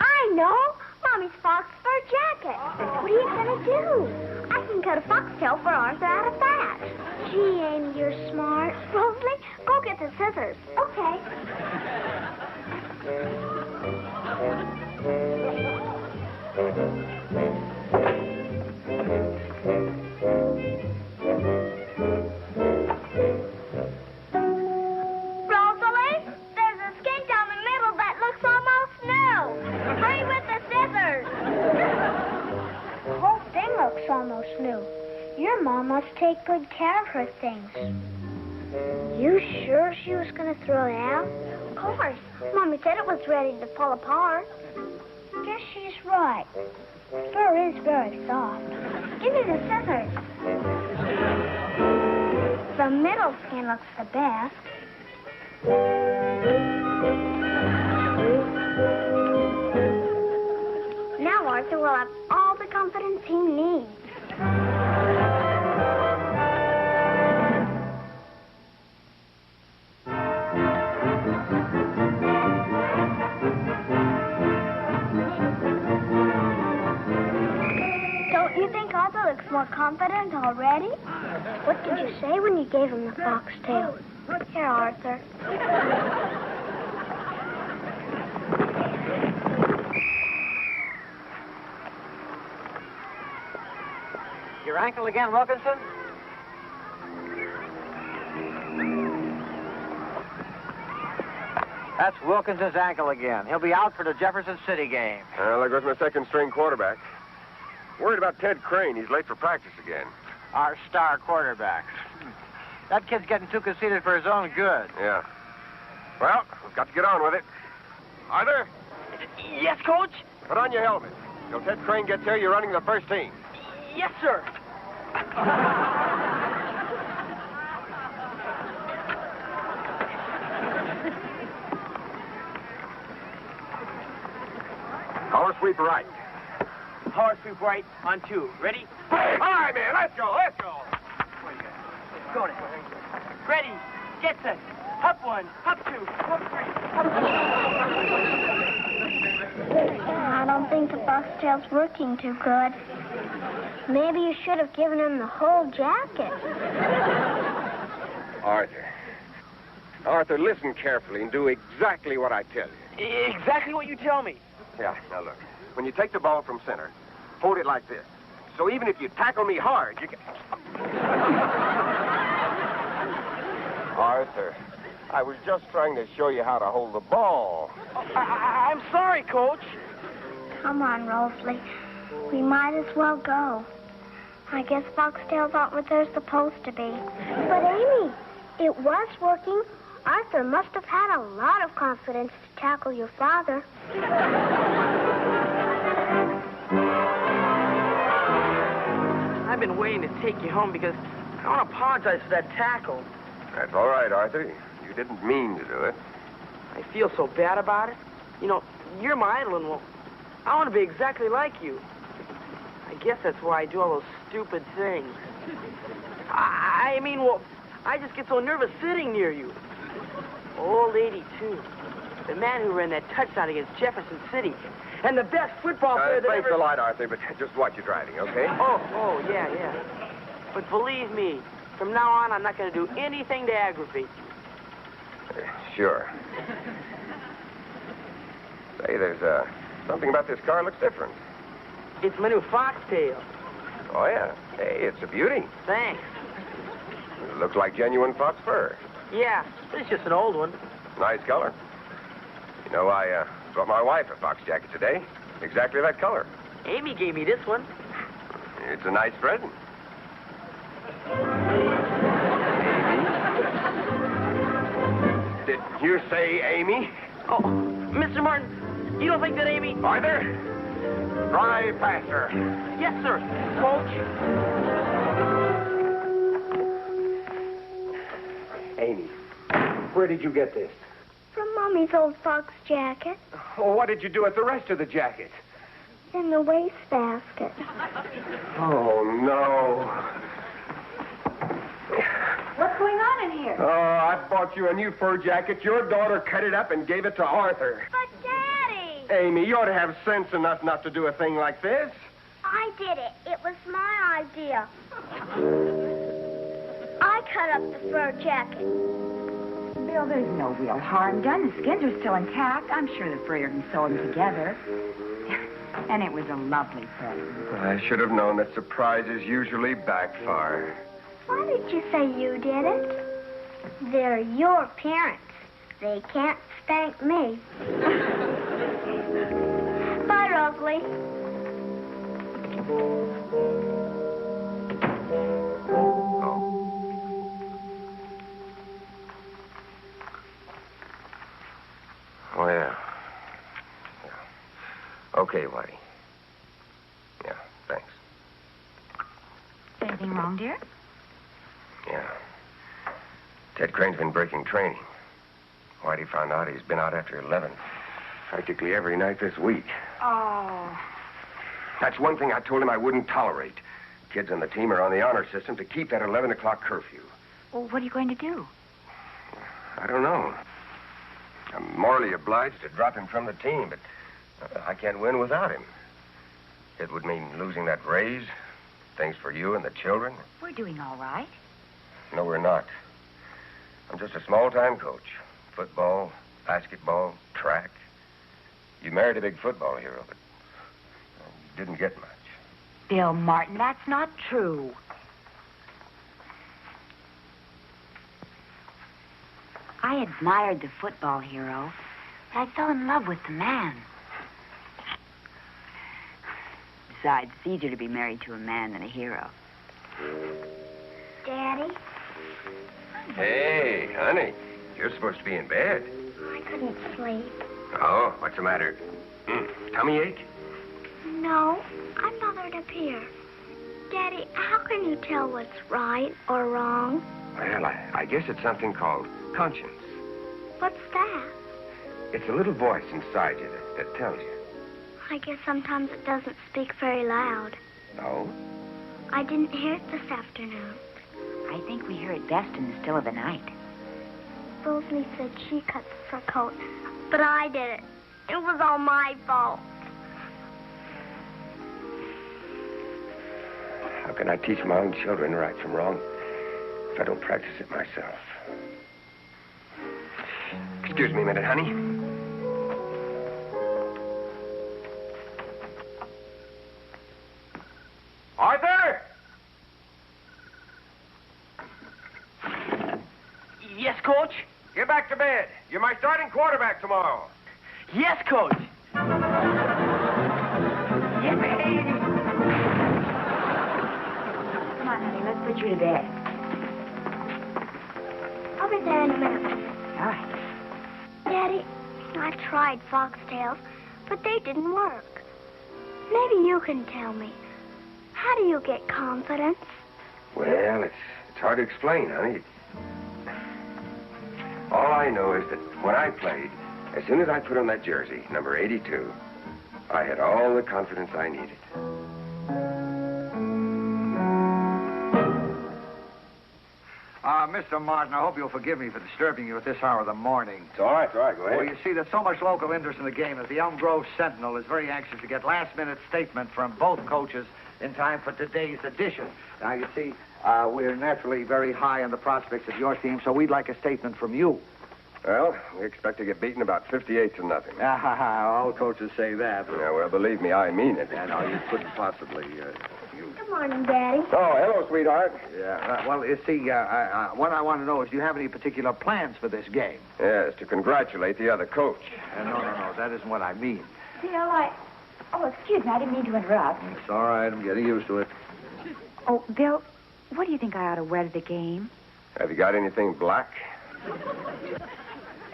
I know! Mommy's fox fur jacket. What are you going to do? I can cut a foxtail for Arthur out of that. Gee, Amy, you're smart. Rosalie, go get the scissors. Okay. Rosalie, there's a skin down the middle that looks almost new. Hurry with the scissors. The whole thing looks almost new. Your mom must take good care of her things. You sure she was going to throw it out? Of course. Mommy said it was ready to fall apart. Guess she's right. Fur is very soft. Give me the scissors. The middle skin looks the best. Now Arthur will have all the confidence he needs. Don't you think Arthur looks more confident already? What did you say when you gave him the foxtail? Here, Arthur. Your ankle again, Wilkinson? That's Wilkinson's ankle again. He'll be out for the Jefferson City game. Well, there goes my second-string quarterback. Worried about Ted Crane. He's late for practice again. Our star quarterback. That kid's getting too conceited for his own good. Yeah. Well, we've got to get on with it. Arthur? Yes, Coach? Put on your helmet. Till Ted Crane gets here, you're running the first team. Yes, sir. Horse sweep right. Horse sweep right on 2. Ready? All right, man, let's go. Go there. Ready, get set. Up 1, up 2, up 3, up 4. I don't think the foxtail's working too good. Maybe you should have given him the whole jacket. Arthur, listen carefully and do exactly what I tell you. Exactly what you tell me. Yeah, now look. When you take the ball from center, hold it like this. So even if you tackle me hard, you can... Arthur, I was just trying to show you how to hold the ball. I'm sorry, Coach. Come on, Rosalie. We might as well go. I guess foxtails aren't what they're supposed to be. But, Amy, it was working. Arthur must have had a lot of confidence to tackle your father. I've been waiting to take you home because I want to apologize for that tackle. That's all right, Arthur. You didn't mean to do it. I feel so bad about it. You know, you're my idol, and well, I want to be exactly like you. I guess that's why I do all those stupid things. I mean, well, I just get so nervous sitting near you. Old 82. The man who ran that touchdown against Jefferson City. And the best football player that Thanks ever... a lot, Arthur, but just watch your driving, okay? Oh, yeah. But believe me, from now on, I'm not going to do anything to aggravate you. Sure. Say, there's something about this car looks different. It's my new foxtail. Oh, yeah. Hey, it's a beauty. Thanks. It looks like genuine fox fur. Yeah, it's just an old one. Nice color. You know, I bought my wife a fox jacket today. Exactly that color. Amy gave me this one. It's a nice present. Did you say Amy? Oh, Mr. Martin, you don't think that Amy... Arthur, drive faster. Yes, sir. Coach. Amy, where did you get this? From Mommy's old fox jacket. Oh, what did you do with the rest of the jacket? In the wastebasket. Oh, no. What's going on in here? Oh, I bought you a new fur jacket. Your daughter cut it up and gave it to Arthur. But, Daddy! Amy, you ought to have sense enough not to do a thing like this. I did it. It was my idea. I cut up the fur jacket. Bill, there's no real harm done. The skins are still intact. I'm sure the furrier can sew them together. And it was a lovely present. I should have known that surprises usually backfire. Why did you say you did it? They're your parents. They can't spank me. Bye, Rosalie. Oh, yeah. Okay, Whitey. Yeah, thanks. Anything wrong, dear? Yeah. Ted Crane's been breaking training. Whitey found out he's been out after 11. Practically every night this week. Oh. That's one thing I told him I wouldn't tolerate. Kids on the team are on the honor system to keep that 11 o'clock curfew. Well, what are you going to do? I don't know. I'm morally obliged to drop him from the team, but I can't win without him. It would mean losing that raise. Things for you and the children. We're doing all right. No, we're not. I'm just a small-time coach. Football, basketball, track. You married a big football hero, but you didn't get much. Bill Martin, that's not true. I admired the football hero, but I fell in love with the man. Besides, it's easier to be married to a man than a hero. Daddy? Hey, honey. You're supposed to be in bed. I couldn't sleep. Oh, what's the matter? Tummy ache? No, I'm bothered up here. Daddy, how can you tell what's right or wrong? Well, I guess it's something called conscience. What's that? It's a little voice inside you that tells you. I guess sometimes it doesn't speak very loud. No? I didn't hear it this afternoon. I think we hear it best in the still of the night. Rosalie said she cut the fur coat, but I did it. It was all my fault. How can I teach my own children right from wrong if I don't practice it myself? Excuse me a minute, honey. Arthur! Yes, Coach? Get back to bed. You're my starting quarterback tomorrow. Yes, Coach. Yippee! Come on, honey, let's put you to bed. I'll be there in a minute. All right. Daddy, I tried foxtails, but they didn't work. Maybe you can tell me. How do you get confidence? Well, it's hard to explain, honey. All I know is that when I played, as soon as I put on that jersey, number 82, I had all the confidence I needed. Mr. Martin, I hope you'll forgive me for disturbing you at this hour of the morning. It's all right, go ahead. Well, you see, there's so much local interest in the game that the Elm Grove Sentinel is very anxious to get last-minute statement from both coaches in time for today's edition. Now, you see, we're naturally very high on the prospects of your team, so we'd like a statement from you. Well, we expect to get beaten about 58-0. All coaches say that. Yeah, well, believe me, I mean it. Yeah, no, you couldn't possibly. Good morning, Daddy. Oh, hello, sweetheart. Yeah, well, you see, what I want to know is, do you have any particular plans for this game? Yes, to congratulate the other coach. No, that isn't what I mean. Bill, Oh, excuse me, I didn't mean to interrupt. It's all right, I'm getting used to it. Oh, Bill, what do you think I ought to wear to the game? Have you got anything black?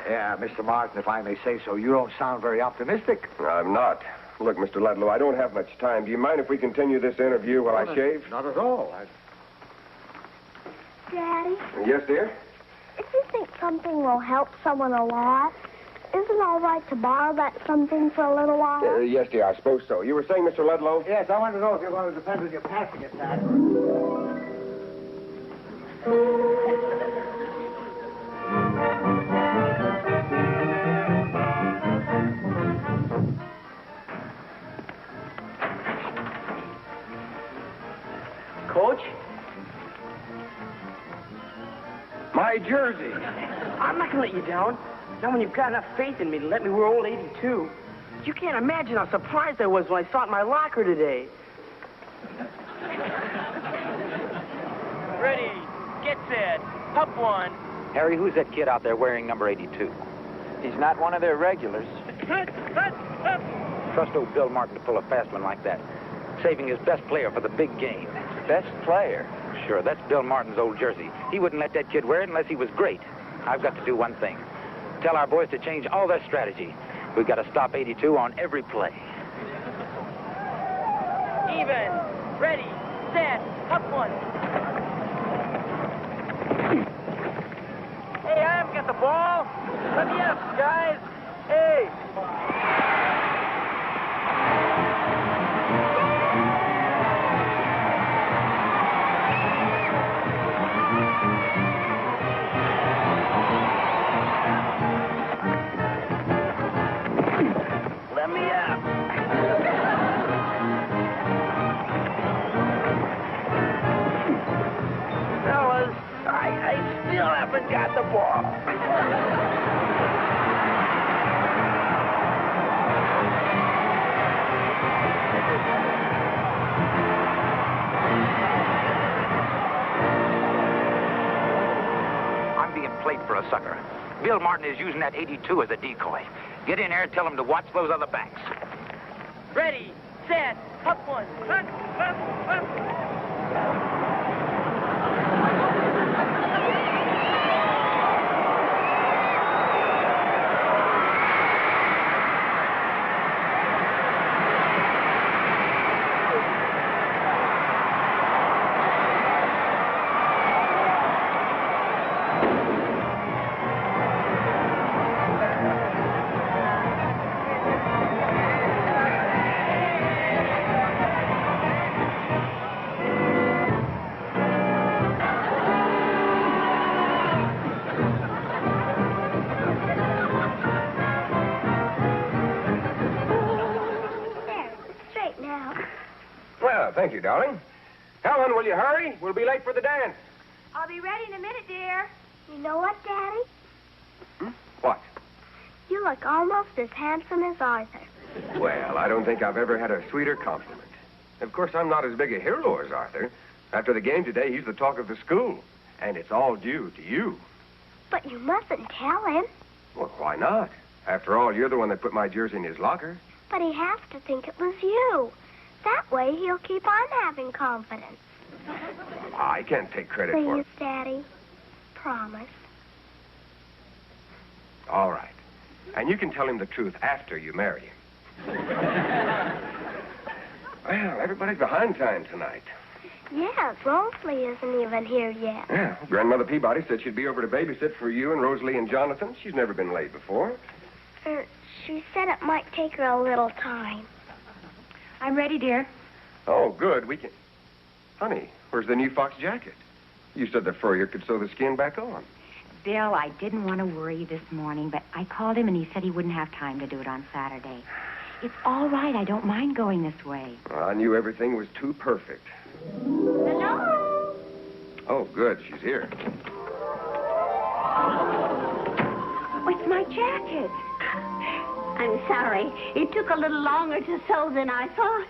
Yeah, Mr. Martin, if I may say so, you don't sound very optimistic. I'm not. Look, Mr. Ludlow, I don't have much time. Do you mind if we continue this interview while I shave? Not at all. Daddy, Yes, dear? if you think something will help someone a lot, isn't it all right to borrow that something for a little while? Yes, dear, I suppose so. You were saying, Mr. Ludlow? Yes, I want to know if you're going to depend on your passing attack. Coach? My jersey. I'm not going to let you down. Not when you've got enough faith in me to let me wear old 82. You can't imagine how surprised I was when I saw it in my locker today. Ready, get set, up one. Harry, who's that kid out there wearing number 82? He's not one of their regulars. Trust old Bill Martin to pull a fast one like that, saving his best player for the big game. Best player? Sure, that's Bill Martin's old jersey. He wouldn't let that kid wear it unless he was great. I've got to do one thing. Tell our boys to change all their strategy. We've got to stop 82 on every play. Even, ready, set, up one. Hey, I haven't got the ball. Let me up, guys. Hey. Let me up. Fellas, I still haven't got the ball. I'm being played for a sucker. Bill Martin is using that 82 as a decoy. Get in there and tell him to watch those other backs. Ready, set, up one. Up. thank you, darling. Helen, will you hurry? We'll be late for the dance. I'll be ready in a minute, dear. You know what, Daddy? What? You look almost as handsome as Arthur. Well, I don't think I've ever had a sweeter compliment. Of course, I'm not as big a hero as Arthur. After the game today, he's the talk of the school. And it's all due to you. But you mustn't tell him. Well, why not? After all, you're the one that put my jersey in his locker. But he has to think it was you. That way he'll keep on having confidence. I can't take credit for it. Please, Daddy. Promise. All right. And you can tell him the truth after you marry him. Well, everybody's behind time tonight. Yes, Rosalie isn't even here yet. Yeah, Grandmother Peabody said she'd be over to babysit for you and Rosalie and Jonathan. She's never been late before. She said it might take her a little time. I'm ready, dear. Oh, good. We can... Honey, where's the new fox jacket? You said the furrier could sew the skin back on. Bill, I didn't want to worry you this morning, but I called him and he said he wouldn't have time to do it on Saturday. It's all right. I don't mind going this way. Well, I knew everything was too perfect. Hello? Oh, good. She's here. Oh, it's my jacket. I'm sorry. It took a little longer to sew than I thought.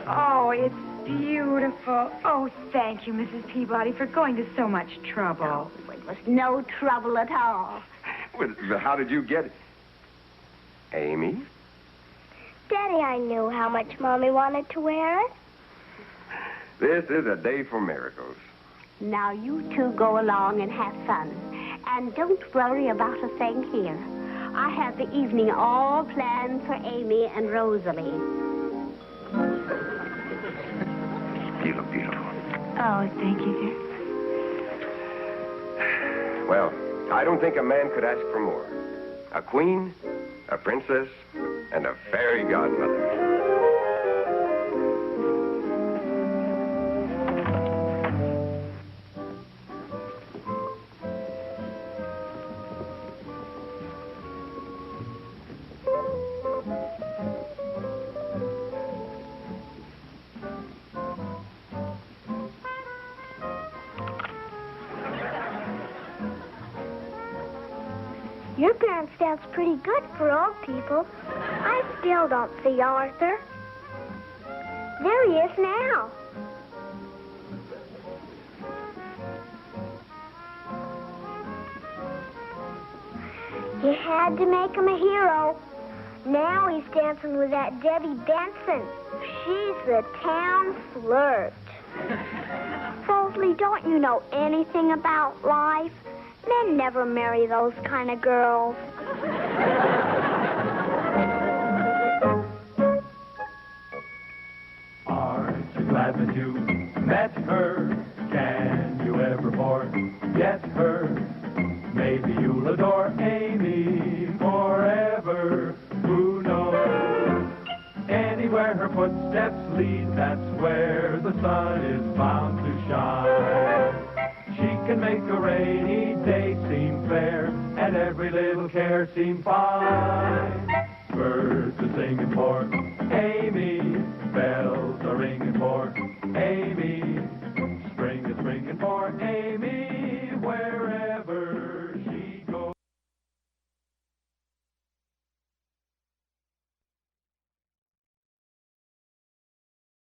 Oh, it's beautiful. Oh, thank you, Mrs. Peabody, for going to so much trouble. It was no trouble at all. Well, how did you get it? Amy? Daddy, I knew how much Mommy wanted to wear it. This is a day for miracles. Now you two go along and have fun. And don't worry about a thing here. I have the evening all planned for Amy and Rosalie. You look beautiful. Oh, thank you, dear. Well, I don't think a man could ask for more. A queen, a princess, and a fairy godmother. Your parents dance pretty good for old people. I still don't see Arthur. There he is now. You had to make him a hero. Now he's dancing with that Debbie Benson. She's the town flirt. Rosalie, don't you know anything about life? Men never marry those kind of girls. Aren't you glad that you met her? Can you ever forget her? Maybe you'll adore Amy forever. Who knows? Anywhere her footsteps lead, that's where the sun is bound to shine. She can make a rainy day seem fair, and every little care seem fine. Birds are singing for Amy.